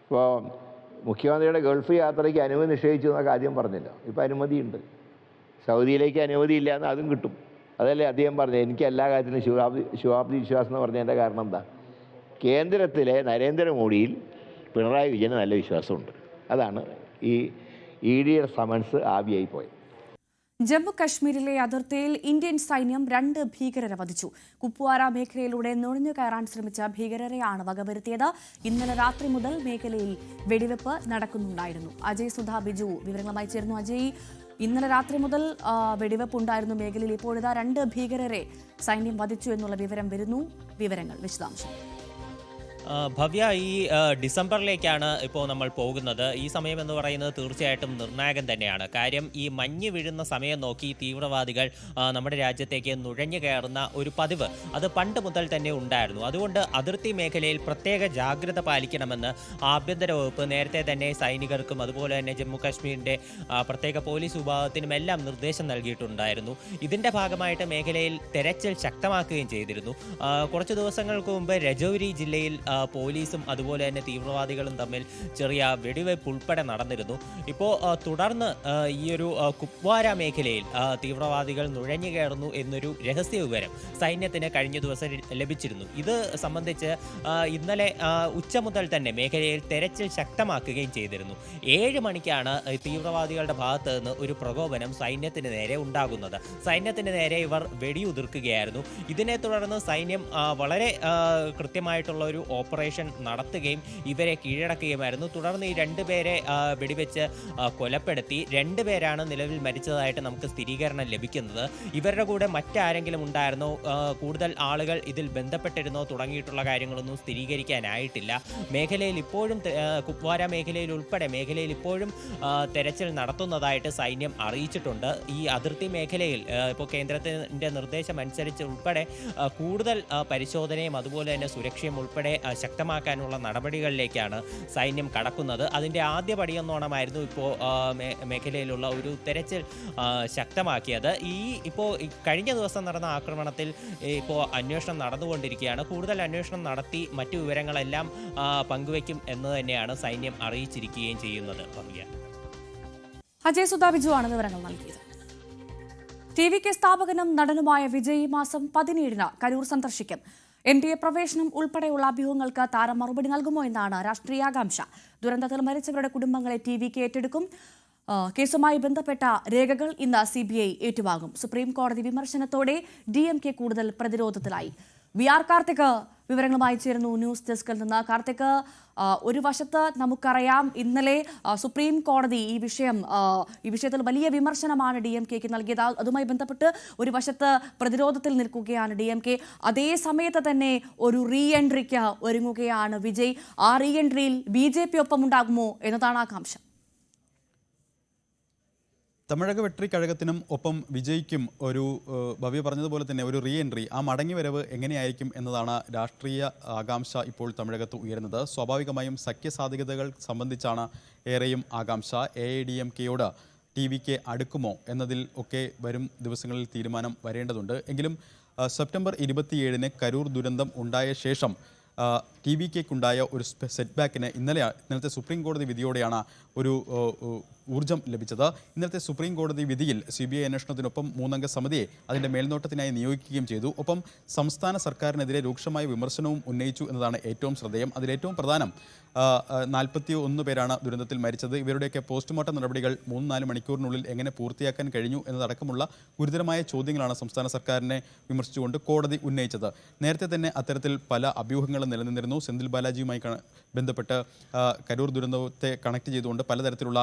ഇപ്പോൾ മുഖ്യമന്ത്രിയുടെ ഗൾഫ് യാത്രയ്ക്ക് അനുമതി നിഷേധിച്ചു എന്നൊക്കെ ആദ്യം പറഞ്ഞല്ലോ. ഇപ്പോൾ അനുമതിയുണ്ട്. സൗദിയിലേക്ക് അനുമതിയില്ല എന്ന് അതും കിട്ടും. അതല്ലേ അദ്ദേഹം പറഞ്ഞത്, എനിക്ക് എല്ലാ കാര്യത്തിലും ശുഭാപ്തി വിശ്വാസം എന്ന് പറഞ്ഞതിൻ്റെ കാരണം എന്താ? കേന്ദ്രത്തിലെ നരേന്ദ്രമോദിയിൽ പിണറായി വിജയന് നല്ല വിശ്വാസമുണ്ട്. അതാണ് ഈ ED സമൻസ് ആവിയായി പോയത്. ജമ്മു കശ്മീരിലെ അതിർത്തിയിൽ ഇന്ത്യൻ സൈന്യം 2 ഭീകരരെ വധിച്ചു. കുപ്വാര മേഖലയിലൂടെ നുഴഞ്ഞു കയറാൻ ശ്രമിച്ച ഭീകരരെയാണ് വകവരുത്തിയത്. ഇന്നലെ രാത്രി മുതൽ മേഖലയിൽ വെടിവെപ്പ് നടക്കുന്നുണ്ടായിരുന്നു. അജയ് സുധാ ബിജു വിവരങ്ങളുമായി ചേരുന്നു. അജയ്, ഇന്നലെ രാത്രി മുതൽ വെടിവെപ്പ് ഉണ്ടായിരുന്നു മേഖലയിൽ. ഇപ്പോഴിതാ 2 ഭീകരരെ സൈന്യം വധിച്ചു എന്നുള്ള വിവരം വരുന്നു. വിവരങ്ങൾ, വിശദാംശം. ഭവ്യ, ഈ ഡിസംബറിലേക്കാണ് ഇപ്പോൾ നമ്മൾ പോകുന്നത്. ഈ സമയം എന്ന് പറയുന്നത് തീർച്ചയായിട്ടും നിർണായകം തന്നെയാണ്. കാര്യം ഈ മഞ്ഞ് വീഴുന്ന സമയം നോക്കി തീവ്രവാദികൾ നമ്മുടെ രാജ്യത്തേക്ക് നുഴഞ്ഞു കയറുന്ന ഒരു പതിവ് അത് പണ്ട് മുതൽ തന്നെ ഉണ്ടായിരുന്നു. അതുകൊണ്ട് അതിർത്തി മേഖലയിൽ പ്രത്യേക ജാഗ്രത പാലിക്കണമെന്ന് ആഭ്യന്തര വകുപ്പ് നേരത്തെ തന്നെ സൈനികർക്കും അതുപോലെ തന്നെ ജമ്മു കാശ്മീരിൻ്റെ പ്രത്യേക പോലീസ് വിഭാഗത്തിനുമെല്ലാം നിർദ്ദേശം നൽകിയിട്ടുണ്ടായിരുന്നു. ഇതിൻ്റെ ഭാഗമായിട്ട് മേഖലയിൽ തെരച്ചിൽ ശക്തമാക്കുകയും ചെയ്തിരുന്നു. കുറച്ച് ദിവസങ്ങൾക്ക് മുമ്പ് രജൌരി ജില്ലയിൽ പോലീസും അതുപോലെ തന്നെ തീവ്രവാദികളും തമ്മിൽ ചെറിയ വെടിവയ്പ് ഉൾപ്പെടെ നടന്നിരുന്നു. ഇപ്പോൾ തുടർന്ന് ഈ ഒരു കുപ്വാര മേഖലയിൽ തീവ്രവാദികൾ നുഴഞ്ഞു കയറുന്നു എന്നൊരു രഹസ്യ വിവരം സൈന്യത്തിന് കഴിഞ്ഞ ദിവസം ലഭിച്ചിരുന്നു. ഇത് സംബന്ധിച്ച് ഇന്നലെ ഉച്ച മുതൽ തന്നെ മേഖലയിൽ തെരച്ചിൽ ശക്തമാക്കുകയും ചെയ്തിരുന്നു. 7 മണിക്കാണ് തീവ്രവാദികളുടെ ഭാഗത്ത് നിന്ന് ഒരു പ്രകോപനം സൈന്യത്തിന് നേരെ ഉണ്ടാകുന്നത്. സൈന്യത്തിന് നേരെ ഇവർ വെടിയുതിർക്കുകയായിരുന്നു. ഇതിനെ തുടർന്ന് സൈന്യം വളരെ കൃത്യമായിട്ടുള്ള ഒരു ഓപ്പറേഷൻ നടത്തുകയും ഇവരെ കീഴടക്കുകയുമായിരുന്നു. തുടർന്ന് ഈ 2 പേരെ വെടിവെച്ച് കൊലപ്പെടുത്തി. 2 പേരാണ് നിലവിൽ മരിച്ചതായിട്ട് നമുക്ക് സ്ഥിരീകരണം ലഭിക്കുന്നത്. ഇവരുടെ കൂടെ മറ്റാരെങ്കിലും ഉണ്ടായിരുന്നോ, കൂടുതൽ ആളുകൾ ഇതിൽ ബന്ധപ്പെട്ടിരുന്നോ തുടങ്ങിയിട്ടുള്ള കാര്യങ്ങളൊന്നും സ്ഥിരീകരിക്കാനായിട്ടില്ല. മേഖലയിൽ ഇപ്പോഴും കുപ്വാര മേഖലയിൽ ഉൾപ്പെടെ മേഖലയിൽ ഇപ്പോഴും തെരച്ചിൽ നടത്തുന്നതായിട്ട് സൈന്യം അറിയിച്ചിട്ടുണ്ട്. ഈ അതിർത്തി മേഖലയിൽ ഇപ്പോൾ കേന്ദ്രത്തിൻ്റെ നിർദ്ദേശം അനുസരിച്ച് ഉൾപ്പെടെ കൂടുതൽ പരിശോധനയും അതുപോലെ തന്നെ സുരക്ഷയും ഉൾപ്പെടെ ശക്തമാക്കാനുള്ള നടപടികളിലേക്കാണ് സൈന്യം കടക്കുന്നത്. അതിൻ്റെ ആദ്യ പടിയെന്നോണമായിരുന്നു ഇപ്പോൾ മേഖലയിലുള്ള ഒരു തെരച്ചിൽ ശക്തമാക്കിയത്. ഇപ്പോൾ കഴിഞ്ഞ ദിവസം നടന്ന ആക്രമണത്തിൽ ഇപ്പോൾ അന്വേഷണം നടന്നുകൊണ്ടിരിക്കുകയാണ്. കൂടുതൽ അന്വേഷണം നടത്തി മറ്റു വിവരങ്ങളെല്ലാം പങ്കുവയ്ക്കും എന്ന് തന്നെയാണ് സൈന്യം അറിയിച്ചിരിക്കുകയും ചെയ്യുന്നത്. അജയ് സുധാ ബിജുവാണ് വിവരങ്ങൾ നൽകിയത്. TVK സ്ഥാപകനും നടനുമായ വിജയ് മാസം 17-ന് കരൂർ സന്ദർശിക്കും. NDA പ്രവേശനം ഉൾപ്പെടെയുള്ള അഭ്യൂഹങ്ങൾക്ക് താരം മറുപടി നൽകുമോ എന്നാണ് രാഷ്ട്രീയാകാംക്ഷ. ദുരന്തത്തിൽ മരിച്ചവരുടെ കുടുംബങ്ങളെ TVK ഏറ്റെടുക്കും. കേസുമായി ബന്ധപ്പെട്ട രേഖകൾ ഇന്ന് CBI ഏറ്റുവാങ്ങും. സുപ്രീം കോടതി വിമർശനത്തോടെ DMK കൂടുതൽ പ്രതിരോധത്തിലായി. VR കാർത്തിക് വിവരങ്ങളുമായി ചേരുന്നു ന്യൂസ് ഡെസ്കിൽ നിന്ന്. കാർത്തിക്, ഒരു വശത്ത് നമുക്കറിയാം ഇന്നലെ സുപ്രീം കോടതി ഈ വിഷയത്തിൽ വലിയ വിമർശനമാണ് DMKക്ക് നൽകിയത്. അതുമായി ബന്ധപ്പെട്ട് ഒരു വശത്ത് പ്രതിരോധത്തിൽ നിൽക്കുകയാണ് DMK. അതേ സമയത്ത് തന്നെ ഒരു റീ എൻട്രിക്ക് ഒരുങ്ങുകയാണ് വിജയ്. ആ റീ എൻട്രിയിൽ BJP ഒപ്പം ഉണ്ടാകുമോ എന്നതാണ് ആകാംക്ഷ. തമിഴക വെട്രി കഴകത്തിനും ഒപ്പം വിജയ്ക്കും ഒരു ഭവ്യ പറഞ്ഞതുപോലെ തന്നെ ഒരു റീ എൻട്രി, ആ മടങ്ങിവരവ് എങ്ങനെയായിരിക്കും എന്നതാണ് രാഷ്ട്രീയ ആകാംക്ഷ ഇപ്പോൾ തമിഴകത്ത് ഉയരുന്നത്. സ്വാഭാവികമായും സഖ്യസാധ്യതകൾ സംബന്ധിച്ചാണ് ഏറെയും ആകാംക്ഷ. AIADMKയോട് TVK അടുക്കുമോ എന്നതിൽ ഒക്കെ വരും ദിവസങ്ങളിൽ തീരുമാനം വരേണ്ടതുണ്ട്. എങ്കിലും സെപ്റ്റംബർ 27-ന് കരൂർ ദുരന്തം ഉണ്ടായ ശേഷം TVKക്കുണ്ടായ ഒരു സെറ്റ് ബാക്കിന് ഇന്നലത്തെ സുപ്രീം കോടതി വിധിയോടെയാണ് ഒരു ഊർജം ലഭിച്ചത്. ഇന്നത്തെ സുപ്രീം കോടതി വിധിയിൽ CBI അന്വേഷണത്തിനൊപ്പം 3-അംഗ സമിതിയെ അതിൻ്റെ മേൽനോട്ടത്തിനായി നിയോഗിക്കുകയും ചെയ്തു. ഒപ്പം സംസ്ഥാന സർക്കാരിനെതിരെ രൂക്ഷമായ വിമർശനവും ഉന്നയിച്ചു എന്നതാണ് ഏറ്റവും ശ്രദ്ധേയം. അതിലേറ്റവും പ്രധാനം 41 പേരാണ് ദുരന്തത്തിൽ മരിച്ചത്. ഇവരുടെയൊക്കെ പോസ്റ്റ്മോർട്ടം നടപടികൾ 3-4 മണിക്കൂറിനുള്ളിൽ എങ്ങനെ പൂർത്തിയാക്കാൻ കഴിഞ്ഞു എന്നതടക്കമുള്ള ഗുരുതരമായ ചോദ്യങ്ങളാണ് സംസ്ഥാന സർക്കാരിനെ വിമർശിച്ചുകൊണ്ട് കോടതി ഉന്നയിച്ചത്. നേരത്തെ തന്നെ അത്തരത്തിൽ പല അഭ്യൂഹങ്ങളും നിലനിന്നിരുന്നു. സെന്തിൽ ബാലാജിയുമായി ബന്ധപ്പെട്ട് കരൂർ ദുരന്തത്തെ കണക്ട് ചെയ്തുകൊണ്ട് പലതരത്തിലുള്ള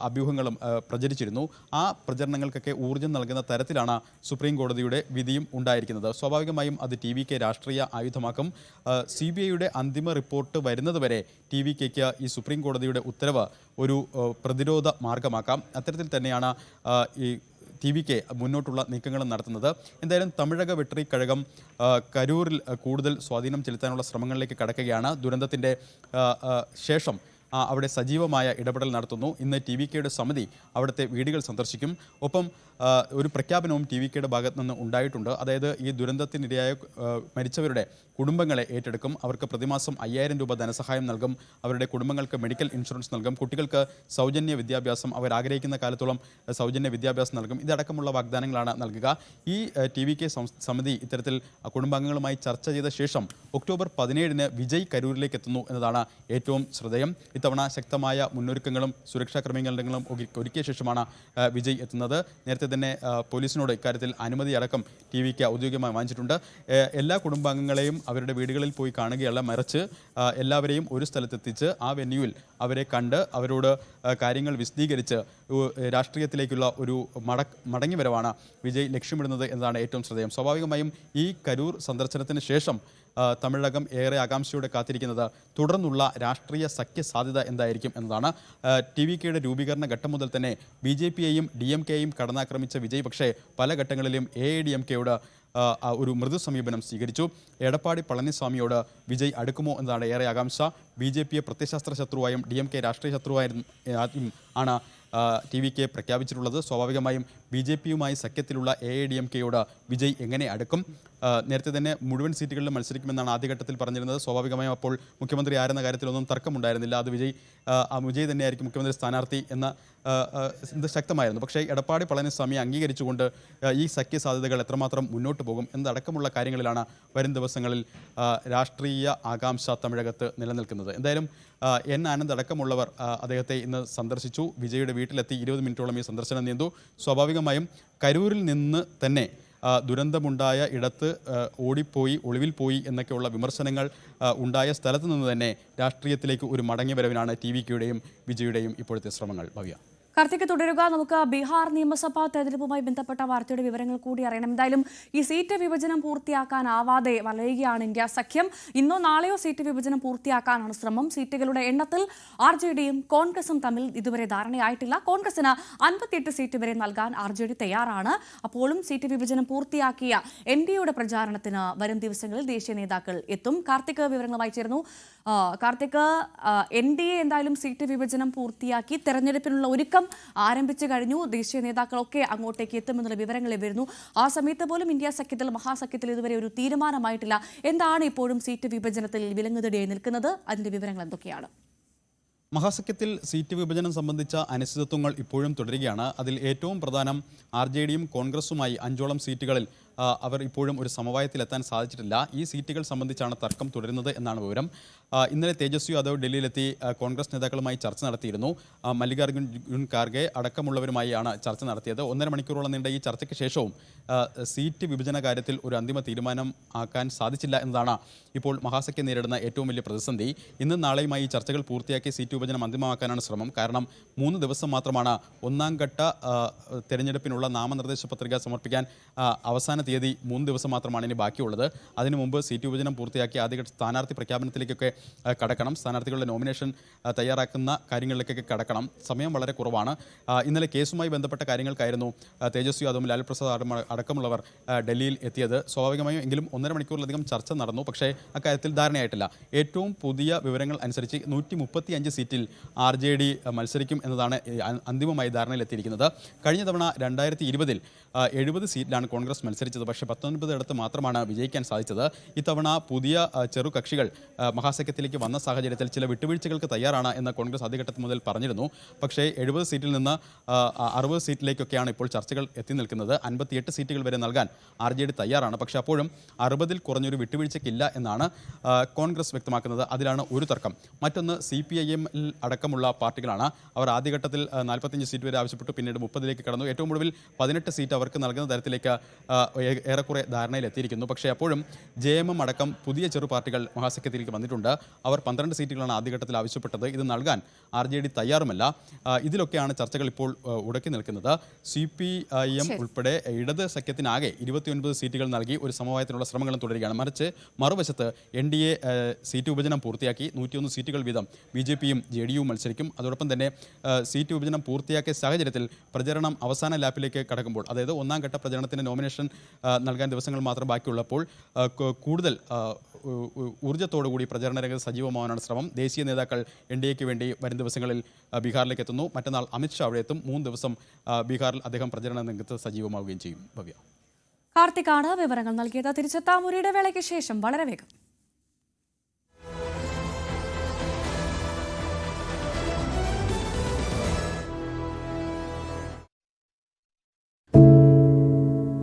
അഭ്യൂഹങ്ങളും പ്രചരിച്ചിരുന്നു. ആ പ്രചരണങ്ങൾക്കൊക്കെ ഊർജ്ജം നൽകുന്ന തരത്തിലാണ് സുപ്രീം കോടതിയുടെ വിധിയും ഉണ്ടായിരിക്കുന്നത്. സ്വാഭാവികമായും അത് TVK രാഷ്ട്രീയ ആയുധമാക്കും. CBIയുടെ അന്തിമ റിപ്പോർട്ട് വരുന്നതുവരെ TVKക്ക് ഈ സുപ്രീം കോടതിയുടെ ഉത്തരവ് ഒരു പ്രതിരോധ മാർഗമാക്കാം. അത്തരത്തിൽ തന്നെയാണ് ഈ TVK മുന്നോട്ടുള്ള നീക്കങ്ങളും നടത്തുന്നത്. എന്തായാലും തമിഴക വെട്രി കഴകം കരൂരിൽ കൂടുതൽ സ്വാധീനം ചെലുത്താനുള്ള ശ്രമങ്ങളിലേക്ക് കടക്കുകയാണ്. ദുരന്തത്തിൻ്റെ ശേഷം അവിടെ സജീവമായ ഇടപെടൽ നടത്തുന്നു. ഇന്ന് TVKയുടെ സമിതി അവിടുത്തെ വീടുകൾ സന്ദർശിക്കും. ഒപ്പം ഒരു പ്രഖ്യാപനവും TVKയുടെ ഭാഗത്ത് നിന്ന് ഉണ്ടായിട്ടുണ്ട്. അതായത് ഈ ദുരന്തത്തിനിരയായ മരിച്ചവരുടെ കുടുംബങ്ങളെ ഏറ്റെടുക്കും. അവർക്ക് പ്രതിമാസം 5000 രൂപ ധനസഹായം നൽകും. അവരുടെ കുടുംബങ്ങൾക്ക് മെഡിക്കൽ ഇൻഷുറൻസ് നൽകും. കുട്ടികൾക്ക് സൗജന്യ വിദ്യാഭ്യാസം, അവർ ആഗ്രഹിക്കുന്ന കാലത്തോളം സൗജന്യ വിദ്യാഭ്യാസം നൽകും. ഇതടക്കമുള്ള വാഗ്ദാനങ്ങളാണ് നൽകുക. ഈ TVK സമിതി ഇത്തരത്തിൽ കുടുംബാംഗങ്ങളുമായി ചർച്ച ചെയ്ത ശേഷം ഒക്ടോബർ 17-ന് വിജയ് കരൂരിലേക്ക് എത്തുന്നു എന്നതാണ് ഏറ്റവും ശ്രദ്ധേയം. ഇത്തവണ ശക്തമായ മുന്നൊരുക്കങ്ങളും സുരക്ഷാ ക്രമീകരണങ്ങളും ഒരുക്കിയ ശേഷമാണ് വിജയ് എത്തുന്നത്. നേരത്തെ തന്നെ പോലീസിനോട് ഇക്കാര്യത്തിൽ അനുമതി അടക്കം TVK ഔദ്യോഗികമായി വാങ്ങിച്ചിട്ടുണ്ട്. എല്ലാ കുടുംബാംഗങ്ങളെയും അവരുടെ വീടുകളിൽ പോയി കാണുകയല്ല, മറിച്ച് എല്ലാവരെയും ഒരു സ്ഥലത്തെത്തിച്ച് ആ വെന്യൂവിൽ അവരെ കണ്ട് അവരോട് കാര്യങ്ങൾ വിശദീകരിച്ച് രാഷ്ട്രീയത്തിലേക്കുള്ള ഒരു മടങ്ങിവരവാണ് വിജയ് ലക്ഷ്യമിടുന്നത് എന്നതാണ് ഏറ്റവും ശ്രദ്ധേയം. സ്വാഭാവികമായും ഈ കരൂർ സന്ദർശനത്തിന് ശേഷം തമിഴകം ഏറെ ആകാംക്ഷയോടെ കാത്തിരിക്കുന്നത് തുടർന്നുള്ള രാഷ്ട്രീയ സഖ്യ സാധ്യത എന്തായിരിക്കും എന്നതാണ്. TVKയുടെ രൂപീകരണ ഘട്ടം മുതൽ തന്നെ BJPയെയും DMKയെയും കടന്നാക്രമിച്ച വിജയ് പക്ഷേ പല ഘട്ടങ്ങളിലും AIADMKയോട് ഒരു മൃദു സമീപനം സ്വീകരിച്ചു. എടപ്പാടി പളനിസ്വാമിയോട് വിജയ് അടുക്കുമോ എന്നതാണ് ഏറെ ആകാംക്ഷ. BJPയെ പ്രത്യയശാസ്ത്ര ശത്രുവായും DMK രാഷ്ട്രീയ ശത്രുവായും ആണ് TVK പ്രഖ്യാപിച്ചിട്ടുള്ളത്. സ്വാഭാവികമായും BJPയുമായി സഖ്യത്തിലുള്ള AIADMKയോട് വിജയ് എങ്ങനെ അടുക്കും? നേരത്തെ തന്നെ മുഴുവൻ സീറ്റുകളിലും മത്സരിക്കുമെന്നാണ് ആദ്യഘട്ടത്തിൽ പറഞ്ഞിരുന്നത്. സ്വാഭാവികമായും അപ്പോൾ മുഖ്യമന്ത്രി ആരെന്ന കാര്യത്തിലൊന്നും തർക്കമുണ്ടായിരുന്നില്ല. അത് വിജയ് തന്നെയായിരിക്കും മുഖ്യമന്ത്രി സ്ഥാനാർത്ഥി എന്ന ഇത് ശക്തമായിരുന്നു. പക്ഷേ എടപ്പാടി പളനിസ്വാമി അംഗീകരിച്ചുകൊണ്ട് ഈ സഖ്യ സാധ്യതകൾ എത്രമാത്രം മുന്നോട്ട് പോകും എന്നതടക്കമുള്ള കാര്യങ്ങളിലാണ് വരും ദിവസങ്ങളിൽ രാഷ്ട്രീയ ആകാംക്ഷ തമിഴകത്ത് നിലനിൽക്കുന്നത്. എന്തായാലും N. ആനന്ദ് അടക്കമുള്ളവർ അദ്ദേഹത്തെ ഇന്ന് സന്ദർശിച്ചു. വിജയുടെ വീട്ടിലെത്തി 20 മിനിറ്റോളം ഈ സന്ദർശനം നീണ്ടു. സ്വാഭാവികമായും കരൂരിൽ നിന്ന് തന്നെ ദുരന്തമുണ്ടായ ഇടത്ത് ഓടിപ്പോയി, ഒളിവിൽ പോയി എന്നൊക്കെയുള്ള വിമർശനങ്ങൾ ഉണ്ടായ സ്ഥലത്ത് നിന്ന് തന്നെ രാഷ്ട്രീയത്തിലേക്ക് ഒരു മടങ്ങിവരവിനാണ് TVKയുടെയും വിജയുടെയും ഇപ്പോഴത്തെ ശ്രമങ്ങൾ. ഭവ്യ. കാർത്തിക് തുടരുക. നമുക്ക് ബീഹാർ നിയമസഭാ തെരഞ്ഞെടുപ്പുമായി ബന്ധപ്പെട്ട വാർത്തയുടെ വിവരങ്ങൾ കൂടി അറിയണം. എന്തായാലും ഈ സീറ്റ് വിഭജനം പൂർത്തിയാക്കാനാവാതെ വലയുകയാണ് ഇന്ത്യ സഖ്യം. ഇന്നോ നാളെയോ സീറ്റ് വിഭജനം പൂർത്തിയാക്കാനാണ് ശ്രമം. സീറ്റുകളുടെ എണ്ണത്തിൽ RJDയും കോൺഗ്രസും തമ്മിൽ ഇതുവരെ ധാരണയായിട്ടില്ല. കോൺഗ്രസിന് 58 സീറ്റ് വരെ നൽകാൻ RJD തയ്യാറാണ്. അപ്പോഴും സീറ്റ് വിഭജനം പൂർത്തിയാക്കിയ NDAയുടെ പ്രചാരണത്തിന് വരും ദിവസങ്ങളിൽ ദേശീയ നേതാക്കൾ എത്തും. കാർത്തിക് വിവരങ്ങളുമായി ചേർന്നു. കാർത്തിക്, NDA എന്തായാലും സീറ്റ് വിഭജനം പൂർത്തിയാക്കി തെരഞ്ഞെടുപ്പിനുള്ള ഒരുക്കം ആരംഭിച്ചു കഴിഞ്ഞു. ദേശീയ നേതാക്കളൊക്കെ അങ്ങോട്ടേക്ക് എത്തുമെന്നുള്ള വിവരങ്ങൾ വരുന്നു. ആ സമയത്ത് പോലും ഇന്ത്യ സഖ്യത്തിൽ, മഹാസഖ്യത്തിൽ ഇതുവരെ ഒരു തീരുമാനമായിട്ടില്ല. എന്താണ് ഇപ്പോഴും സീറ്റ് വിഭജനത്തിൽ വിലങ്ങുതടിയായി നിൽക്കുന്നത്? അതിന്റെ വിവരങ്ങൾ എന്തൊക്കെയാണ്? മഹാസഖ്യത്തിൽ സീറ്റ് വിഭജനം സംബന്ധിച്ച അനിശ്ചിതത്വങ്ങൾ ഇപ്പോഴും തുടരുകയാണ്. അതിൽ ഏറ്റവും പ്രധാനം RJDയും കോൺഗ്രസുമായി 5ഓളം സീറ്റുകളിൽ അവർ ഇപ്പോഴും ഒരു സമവായത്തിലെത്താൻ സാധിച്ചിട്ടില്ല. ഈ സീറ്റുകൾ സംബന്ധിച്ചാണ് തർക്കം തുടരുന്നത് എന്നാണ് വിവരം. ഇന്നലെ തേജസ്വി യാദവ് ഡൽഹിയിലെത്തി കോൺഗ്രസ് നേതാക്കളുമായി ചർച്ച നടത്തിയിരുന്നു. മല്ലികാർജുൻ ഖാർഗെ അടക്കമുള്ളവരുമായാണ് ചർച്ച നടത്തിയത്. 1.5 മണിക്കൂറോളം നീണ്ട ഈ ചർച്ചയ്ക്ക് ശേഷവും സീറ്റ് വിഭജന കാര്യത്തിൽ ഒരു അന്തിമ തീരുമാനം ആക്കാൻ സാധിച്ചില്ല എന്നതാണ് ഇപ്പോൾ മഹാസഖ്യം നേരിടുന്ന ഏറ്റവും വലിയ പ്രതിസന്ധി. ഇന്നും നാളെയുമായി ഈ ചർച്ചകൾ പൂർത്തിയാക്കി സീറ്റ് വിഭജനം അന്തിമമാക്കാനാണ് ശ്രമം. കാരണം 3 ദിവസം മാത്രമാണ് ഒന്നാം ഘട്ട തെരഞ്ഞെടുപ്പിനുള്ള നാമനിർദ്ദേശ പത്രിക സമർപ്പിക്കാൻ അവസാന തീയതി. 3 ദിവസം മാത്രമാണ് ഇനി ബാക്കിയുള്ളത്. അതിനു മുമ്പ് സീറ്റ് വിഭജനം പൂർത്തിയാക്കി ആദ്യഘട്ട സ്ഥാനാർത്ഥി പ്രഖ്യാപനത്തിലേക്കൊക്കെ കടക്കണം. സ്ഥാനാർത്ഥികളുടെ നോമിനേഷൻ തയ്യാറാക്കുന്ന കാര്യങ്ങളിലേക്കൊക്കെ കടക്കണം. സമയം വളരെ കുറവാണ്. ഇന്നലെ കേസുമായി ബന്ധപ്പെട്ട കാര്യങ്ങൾക്കായിരുന്നു തേജസ്വി യാദവും ലാൽ പ്രസാദ് അടക്കമുള്ളവർ ഡൽഹിയിൽ എത്തിയത്. സ്വാഭാവികമായും എങ്കിലും 1.5 മണിക്കൂറിലധികം ചർച്ച നടന്നു. പക്ഷേ അക്കാര്യത്തിൽ ധാരണയായിട്ടില്ല. ഏറ്റവും പുതിയ വിവരങ്ങൾ അനുസരിച്ച് 135 സീറ്റിൽ RJD മത്സരിക്കും എന്നതാണ് അന്തിമമായി ധാരണയിലെത്തിയിരിക്കുന്നത്. കഴിഞ്ഞ തവണ 2020-ൽ 70 സീറ്റിലാണ് കോൺഗ്രസ് മത്സരിച്ചത്. പക്ഷേ 19 ഇടത്ത് മാത്രമാണ് വിജയിക്കാൻ സാധിച്ചത്. ഇത്തവണ പുതിയ ചെറു കക്ഷികൾ മഹാസഖ്യത്തിലേക്ക് വന്ന സാഹചര്യത്തിൽ ചില വിട്ടുവീഴ്ചകൾക്ക് തയ്യാറാണ് എന്ന് കോൺഗ്രസ് ആദ്യഘട്ടത്തിൽ മുതൽ പറഞ്ഞിരുന്നു. പക്ഷേ 70 സീറ്റിൽ നിന്ന് 60 സീറ്റിലേക്കൊക്കെയാണ് ഇപ്പോൾ ചർച്ചകൾ എത്തി നിൽക്കുന്നത്. 58 സീറ്റുകൾ വരെ നൽകാൻ RJD തയ്യാറാണ്. പക്ഷേ അപ്പോഴും 60-ൽ കുറഞ്ഞൊരു വിട്ടുവീഴ്ചയ്ക്കില്ല എന്നാണ് കോൺഗ്രസ് വ്യക്തമാക്കുന്നത്. അതിലാണ് ഒരു തർക്കം. മറ്റൊന്ന് CPIM അടക്കമുള്ള പാർട്ടികളാണ്. അവർ ആദ്യഘട്ടത്തിൽ 45 സീറ്റ് വരെ ആവശ്യപ്പെട്ടു. പിന്നീട് 30-ലേക്ക് കടന്നു. ഏറ്റവും ഒടുവിൽ 18 സീറ്റ് അവർക്ക് നൽകുന്ന തരത്തിലേക്ക് ഏറെക്കുറെ ധാരണയിലെത്തിയിരിക്കുന്നു. പക്ഷേ അപ്പോഴും JMM അടക്കം പുതിയ ചെറു പാർട്ടികൾ മഹാസഖ്യത്തിലേക്ക് വന്നിട്ടുണ്ട്. അവർ 12 സീറ്റുകളാണ് ആദ്യഘട്ടത്തിൽ ആവശ്യപ്പെട്ടത്. ഇത് നൽകാൻ RJD തയ്യാറുമല്ല. ഇതിലൊക്കെയാണ് ചർച്ചകൾ ഇപ്പോൾ ഉടക്കി നിൽക്കുന്നത്. CPIM ഉൾപ്പെടെ ഇടത് സഖ്യത്തിനാകെ 29 സീറ്റുകൾ നൽകി ഒരു സമവായത്തിനുള്ള ശ്രമങ്ങളും തുടരുകയാണ്. മറുവശത്ത് NDA സീറ്റ് വിഭജനം പൂർത്തിയാക്കി 101 സീറ്റുകൾ വീതം BJPയും JDUവും മത്സരിക്കും. അതോടൊപ്പം തന്നെ സീറ്റ് വിഭജനം പൂർത്തിയാക്കിയ സാഹചര്യത്തിൽ പ്രചരണം അവസാന ലാപ്പിലേക്ക് കടക്കുമ്പോൾ, അതായത് ഒന്നാം ഘട്ട പ്രചരണത്തിന് നോമിനേഷൻ നൽകാൻ ദിവസങ്ങൾ മാത്രം ബാക്കിയുള്ളപ്പോൾ കൂടുതൽ ഊർജ്ജത്തോടുകൂടി പ്രചരണ രംഗത്ത് സജീവമാവാനാണ് ശ്രമം. ദേശീയ നേതാക്കൾ NDAക്ക് വേണ്ടി വരും ദിവസങ്ങളിൽ ബീഹാറിലേക്ക് എത്തുന്നു. മറ്റന്നാൾ അമിത്ഷാ അവിടെ എത്തും. 3 ദിവസം ബീഹാറിൽ അദ്ദേഹം പ്രചരണ രംഗത്ത് സജീവമാവുകയും ചെയ്യും. ഭവ്യ. കാർത്തിക്കാണ് വിവരങ്ങൾ നൽകിയത്. തിരിച്ചെത്താം ഒരു ഇടവേളയ്ക്ക് ശേഷം വളരെ വേഗം.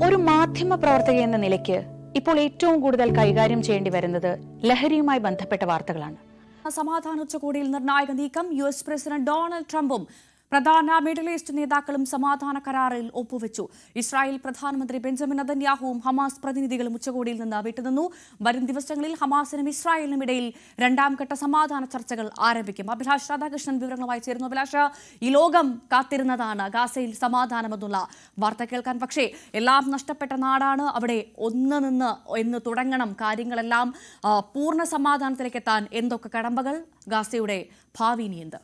ഒരു മാധ്യമ പ്രവർത്തക എന്ന നിലയ്ക്ക് ഇപ്പോൾ ഏറ്റവും കൂടുതൽ കൈകാര്യം ചെയ്യേണ്ടി വരുന്നത് ലഹരിയുമായി ബന്ധപ്പെട്ട വാർത്തകളാണ്. സമാധാന ഉച്ചകോടിയിൽ നിർണായക നീക്കം. US പ്രസിഡന്റ് ഡൊണാൾഡ് ട്രംപും പ്രധാന മിഡിൽ ഈസ്റ്റ് നേതാക്കളും സമാധാന കരാറിൽ ഒപ്പുവെച്ചു. ഇസ്രായേൽ പ്രധാനമന്ത്രി ബെഞ്ചമിൻ നെതന്യാഹുവും ഹമാസ് പ്രതിനിധികളും ഉച്ചകോടിയിൽ നിന്ന് വിട്ടുനിന്നു. വരും ദിവസങ്ങളിൽ ഹമാസിനും ഇസ്രായേലിനും ഇടയിൽ 2ാം ഘട്ട സമാധാന ചർച്ചകൾ ആരംഭിക്കും. അഭിലാഷ് രാധാകൃഷ്ണൻ വിവരങ്ങളുമായി ചേരുന്നു. അഭിലാഷ്, ഈ ലോകം കാത്തിരുന്നതാണ് ഗാസയിൽ സമാധാനമെന്നുള്ള വാർത്ത കേൾക്കാൻ. പക്ഷേ എല്ലാം നഷ്ടപ്പെട്ട നാടാണ്. അവിടെ ഒന്ന് നിന്ന് എന്ന് തുടങ്ങണം കാര്യങ്ങളെല്ലാം. പൂർണ്ണ സമാധാനത്തിലേക്ക് എത്താൻ എന്തൊക്കെ കടമ്പകൾ? ഗാസയുടെ ഭാവി ഇനി എന്ത്?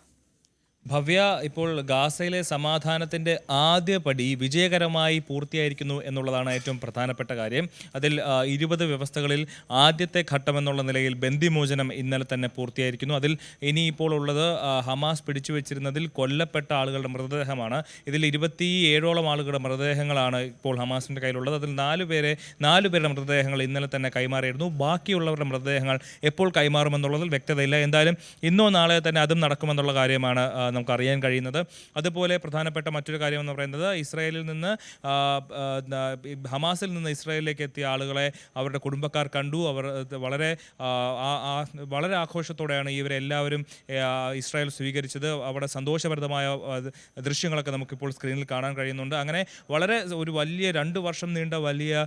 ഭവ്യ, ഇപ്പോൾ ഗാസയിലെ സമാധാനത്തിൻ്റെ ആദ്യ പടി വിജയകരമായി പൂർത്തിയായിരിക്കുന്നു എന്നുള്ളതാണ് ഏറ്റവും പ്രധാനപ്പെട്ട കാര്യം. അതിൽ 20 വ്യവസ്ഥകളിൽ ആദ്യത്തെ ഘട്ടം എന്നുള്ള നിലയിൽ ബന്ദിമോചനം ഇന്നലെ തന്നെ പൂർത്തിയായിരിക്കുന്നു. അതിൽ ഇനിയിപ്പോൾ ഉള്ളത് ഹമാസ് പിടിച്ചുവെച്ചിരുന്നതിൽ കൊല്ലപ്പെട്ട ആളുകളുടെ മൃതദേഹമാണ്. ഇതിൽ 27ഓളം ആളുകളുടെ മൃതദേഹങ്ങളാണ് ഇപ്പോൾ ഹമാസിൻ്റെ കയ്യിലുള്ളത്. അതിൽ 4 പേരുടെ മൃതദേഹങ്ങൾ ഇന്നലെ തന്നെ കൈമാറിയിരുന്നു. ബാക്കിയുള്ളവരുടെ മൃതദേഹങ്ങൾ എപ്പോൾ കൈമാറുമെന്നുള്ളതിൽ വ്യക്തതയില്ല. എന്തായാലും ഇന്നോ നാളെ തന്നെ അതും നടക്കുമെന്നുള്ള കാര്യമാണ് നമുക്കറിയാൻ കഴിയുന്നത്. അതുപോലെ പ്രധാനപ്പെട്ട മറ്റൊരു കാര്യം എന്ന് പറയുന്നത് ഇസ്രായേലിൽ നിന്ന് ഹമാസിൽ നിന്ന് ഇസ്രായേലിലേക്ക് എത്തിയ ആളുകളെ അവരുടെ കുടുംബക്കാർ കണ്ടു. അവർ വളരെ ആഘോഷത്തോടെയാണ് ഇവരെല്ലാവരും ഇസ്രായേൽ സ്വീകരിച്ചത്. അവിടെ സന്തോഷഭരിതമായ ദൃശ്യങ്ങളൊക്കെ നമുക്കിപ്പോൾ സ്ക്രീനിൽ കാണാൻ കഴിയുന്നുണ്ട്. അങ്ങനെ വളരെ ഒരു വലിയ 2 വർഷം നീണ്ട വലിയ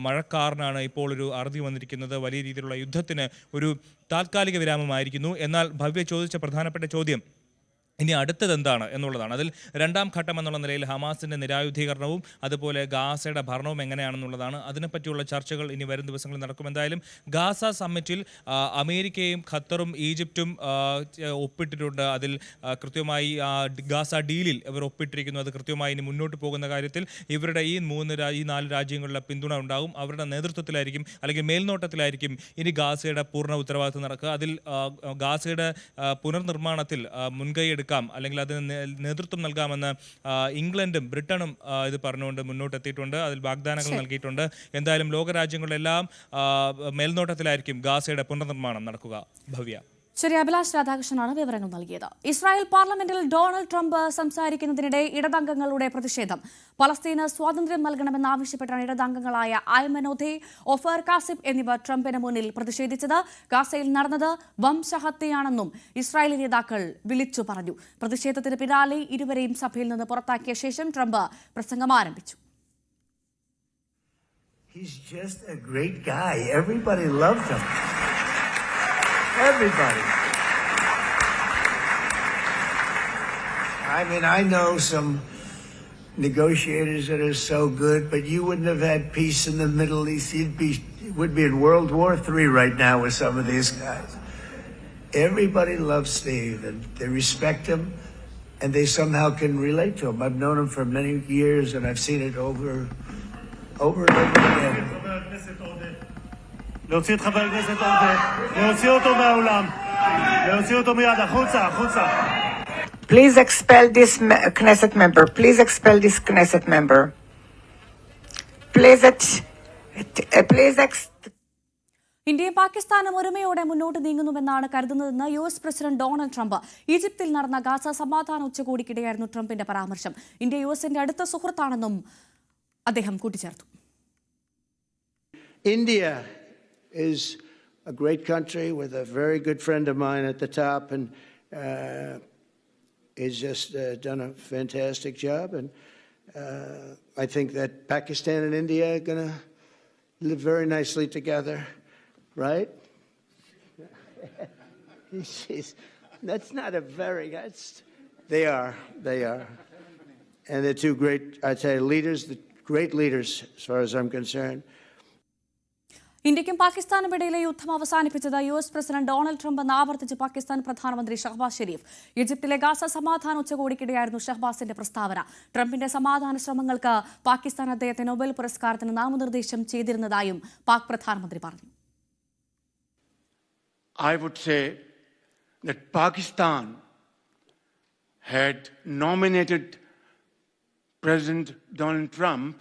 മഴക്കാറിനാണ് ഇപ്പോൾ ഒരു അറുതി വന്നിരിക്കുന്നത്. വലിയ രീതിയിലുള്ള യുദ്ധത്തിന് ഒരു താൽക്കാലിക വിരാമമായിരിക്കുന്നു. എന്നാൽ ഭവ്യ ചോദിച്ച പ്രധാനപ്പെട്ട ചോദ്യം ഇനി അടുത്തത് എന്താണ് എന്നുള്ളതാണ്. അതിൽ 2ാം ഘട്ടം എന്നുള്ള നിലയിൽ ഹമാസിൻ്റെ നിരായുധീകരണവും അതുപോലെ ഗാസയുടെ ഭരണവും എങ്ങനെയാണെന്നുള്ളതാണ്. അതിനെപ്പറ്റിയുള്ള ചർച്ചകൾ ഇനി വരും ദിവസങ്ങളിൽ നടക്കും. എന്തായാലും ഗാസ സമ്മിറ്റിൽ അമേരിക്കയും ഖത്തറും ഈജിപ്തും ഒപ്പിട്ടിട്ടുണ്ട്. അതിൽ കൃത്യമായി ഗാസ ഡീലിൽ ഇവർ ഒപ്പിട്ടിരിക്കുന്നു. അത് കൃത്യമായി ഇനി മുന്നോട്ട് പോകുന്ന കാര്യത്തിൽ ഇവരുടെ ഈ 4 രാജ്യങ്ങളുടെ പിന്തുണ ഉണ്ടാകും. അവരുടെ നേതൃത്വത്തിലായിരിക്കും അല്ലെങ്കിൽ മേൽനോട്ടത്തിലായിരിക്കും ഇനി ഗാസയുടെ പൂർണ്ണ ഉത്തരവാദിത്വം നടക്കുക. അതിൽ ഗാസയുടെ പുനർനിർമ്മാണത്തിൽ മുൻകൈ അല്ലെങ്കിൽ അതിന് നേതൃത്വം നൽകാമെന്ന് ഇംഗ്ലണ്ടും ബ്രിട്ടനും ഇത് പറഞ്ഞുകൊണ്ട് മുന്നോട്ടെത്തിയിട്ടുണ്ട്. അതിൽ വാഗ്ദാനങ്ങൾ നൽകിയിട്ടുണ്ട്. എന്തായാലും ലോകരാജ്യങ്ങളുടെ എല്ലാം മേൽനോട്ടത്തിലായിരിക്കും ഗാസയുടെ പുനർനിർമ്മാണം നടക്കുക. ഭവ്യ. ശരി, അഭിലാഷ് രാധാകൃഷ്ണനാണ് വിവരങ്ങൾ നൽകിയത്. ഇസ്രായേൽ പാർലമെന്റിൽ ഡൊണാൾഡ് ട്രംപ് സംസാരിക്കുന്നതിനിടെ ഇടതംഗങ്ങളുടെ പ്രതിഷേധം. പലസ്തീന് സ്വാതന്ത്ര്യം നൽകണമെന്നാവശ്യപ്പെട്ടാണ് ഇടതംഗങ്ങളായ അയ്മൻ ഒധേ, ഒഫർ കാസിം എന്നിവർ ട്രംപിന് മുന്നിൽ പ്രതിഷേധിച്ചത്. ഗാസയിൽ നടന്നത് വംശഹത്യയാണെന്നും ഇസ്രായേലി നേതാക്കൾ വിളിച്ചു പറഞ്ഞു. പ്രതിഷേധത്തിന് പിന്നാലെ ഇരുവരെയും സഭയിൽ നിന്ന് പുറത്താക്കിയ ശേഷം ട്രംപ് പ്രസംഗം ആരംഭിച്ചു. He's just a great guy. Everybody loved him. Everybody. I mean, I know some negotiators that are so good, but you wouldn't have had peace in the Middle East. Would be in World War III right now with some of these guys. Everybody loves Steve, and they respect him, and they somehow can relate to him. I've known him for many years, and I've seen it over and over again. להוציא את חבר הכנסת עודה, להוציא אותו מהאולם, להוציא אותו מיד, החוצה. Please expel this Knesset member. Please expel this Knesset member. ഇന്ത്യയും പാകിസ്ഥാനും ഒരുമയോടെ മുന്നോട്ട് നീങ്ങുന്നുവെന്നാണ് കരുതുന്നതെന്ന് US president Donald Trump. ഈജിപ്തിൽ നടന്ന Gaza സമാധാന ഉച്ചകോടിക്കിടെയായിരുന്നു ട്രംപിന്റെ പരാമർശം. India USന്റെ അടുത്ത സുഹൃത്താണെന്നും അദ്ദേഹം കൂട്ടിച്ചേർത്തു. India is a great country with a very good friend of mine at the top, and he's just done a fantastic job. And I think that Pakistan and India are going to live very nicely together, right? That's not a very... They are. And they're two great, I'd say, leaders, great leaders as far as I'm concerned. ഇന്ത്യക്കും പാകിസ്ഥാനും ഇടയിലെ യുദ്ധം അവസാനിപ്പിച്ചത് US president Donald Trump എന്ന് ആവർത്തിച്ച് പാകിസ്ഥാൻ പ്രധാനമന്ത്രി ഷഹബാസ് ഷെരീഫ്. ഈജിപ്തിലെ Gaza സമാധാന ഉച്ചകോടിക്കിടെയായിരുന്നു ഷഹബാസിന്റെ പ്രസ്താവന. ട്രംപിന്റെ സമാധാന ശ്രമങ്ങൾക്ക് പാകിസ്ഥാൻ അദ്ദേഹത്തെ നൊബേൽ പുരസ്കാരത്തിന് നാമനിർദ്ദേശം ചെയ്തിരുന്നതായും പാക് പ്രധാനമന്ത്രി പറഞ്ഞു. I would say that Pakistan had nominated President Donald Trump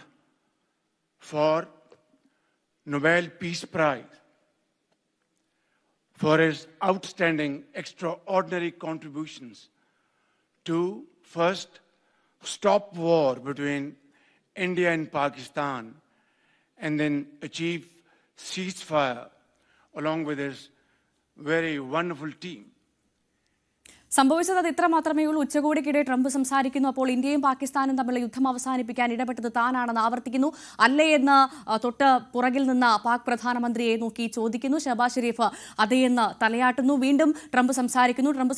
for Nobel Peace Prize for his outstanding, extraordinary contributions to first stop war between India and Pakistan and then achieve ceasefire along with his very wonderful team. സംഭവിച്ചത് അത് ഇത്ര മാത്രമേ ഉള്ളൂ. ഉച്ചകോടിക്കിടെ Trump സംസാരിക്കുന്നു. അപ്പോൾ ഇന്ത്യയും പാകിസ്ഥാനും തമ്മിലുള്ള യുദ്ധം അവസാനിപ്പിക്കാൻ ഇടപെട്ടത് താനാണെന്ന് ആവർത്തിക്കുന്നു. അല്ലേ എന്ന് തൊട്ട് പുറകിൽ നിന്ന് പാക് പ്രധാനമന്ത്രിയെ നോക്കി ചോദിക്കുന്നു. ഷഹബാസ് ഷെരീഫ് അതേയെന്ന് തലയാട്ടുന്നു. വീണ്ടും ട്രംപ് സംസാരിക്കുന്നു. ട്രംപ്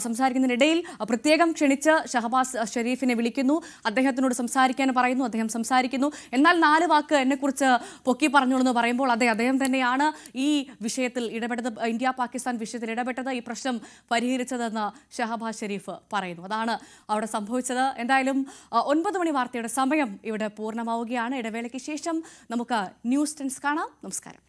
സംസാരിക്കുന്നതിനിടയിൽ പ്രത്യേകം ക്ഷണിച്ച് ഷഹബാസ് ഷെരീഫിനെ വിളിക്കുന്നു. അദ്ദേഹത്തിനോട് സംസാരിക്കാൻ പറയുന്നു. അദ്ദേഹം സംസാരിക്കുന്നു. എന്നാൽ 4 വാക്ക് എന്നെക്കുറിച്ച് പൊക്കി പറഞ്ഞോളൂ എന്ന് പറയുമ്പോൾ അദ്ദേഹം തന്നെയാണ് ഈ വിഷയത്തിൽ ഇടപെട്ടത്, ഇന്ത്യ പാകിസ്ഥാൻ വിഷയത്തിൽ ഇടപെട്ടത്, ഈ പ്രശ്നം പരിഹരിച്ചതെന്ന് ഷഹബാസ് ഷെരീഫ് പറയുന്നു. അതാണ് അവിടെ സംഭവിച്ചത്. എന്തായാലും 9 മണി വാർത്തയുടെ സമയം ഇവിടെ പൂർണ്ണമാവുകയാണ്. ഇടവേളയ്ക്ക് ശേഷം നമുക്ക് ന്യൂസ് 10 കാണാം. നമസ്കാരം.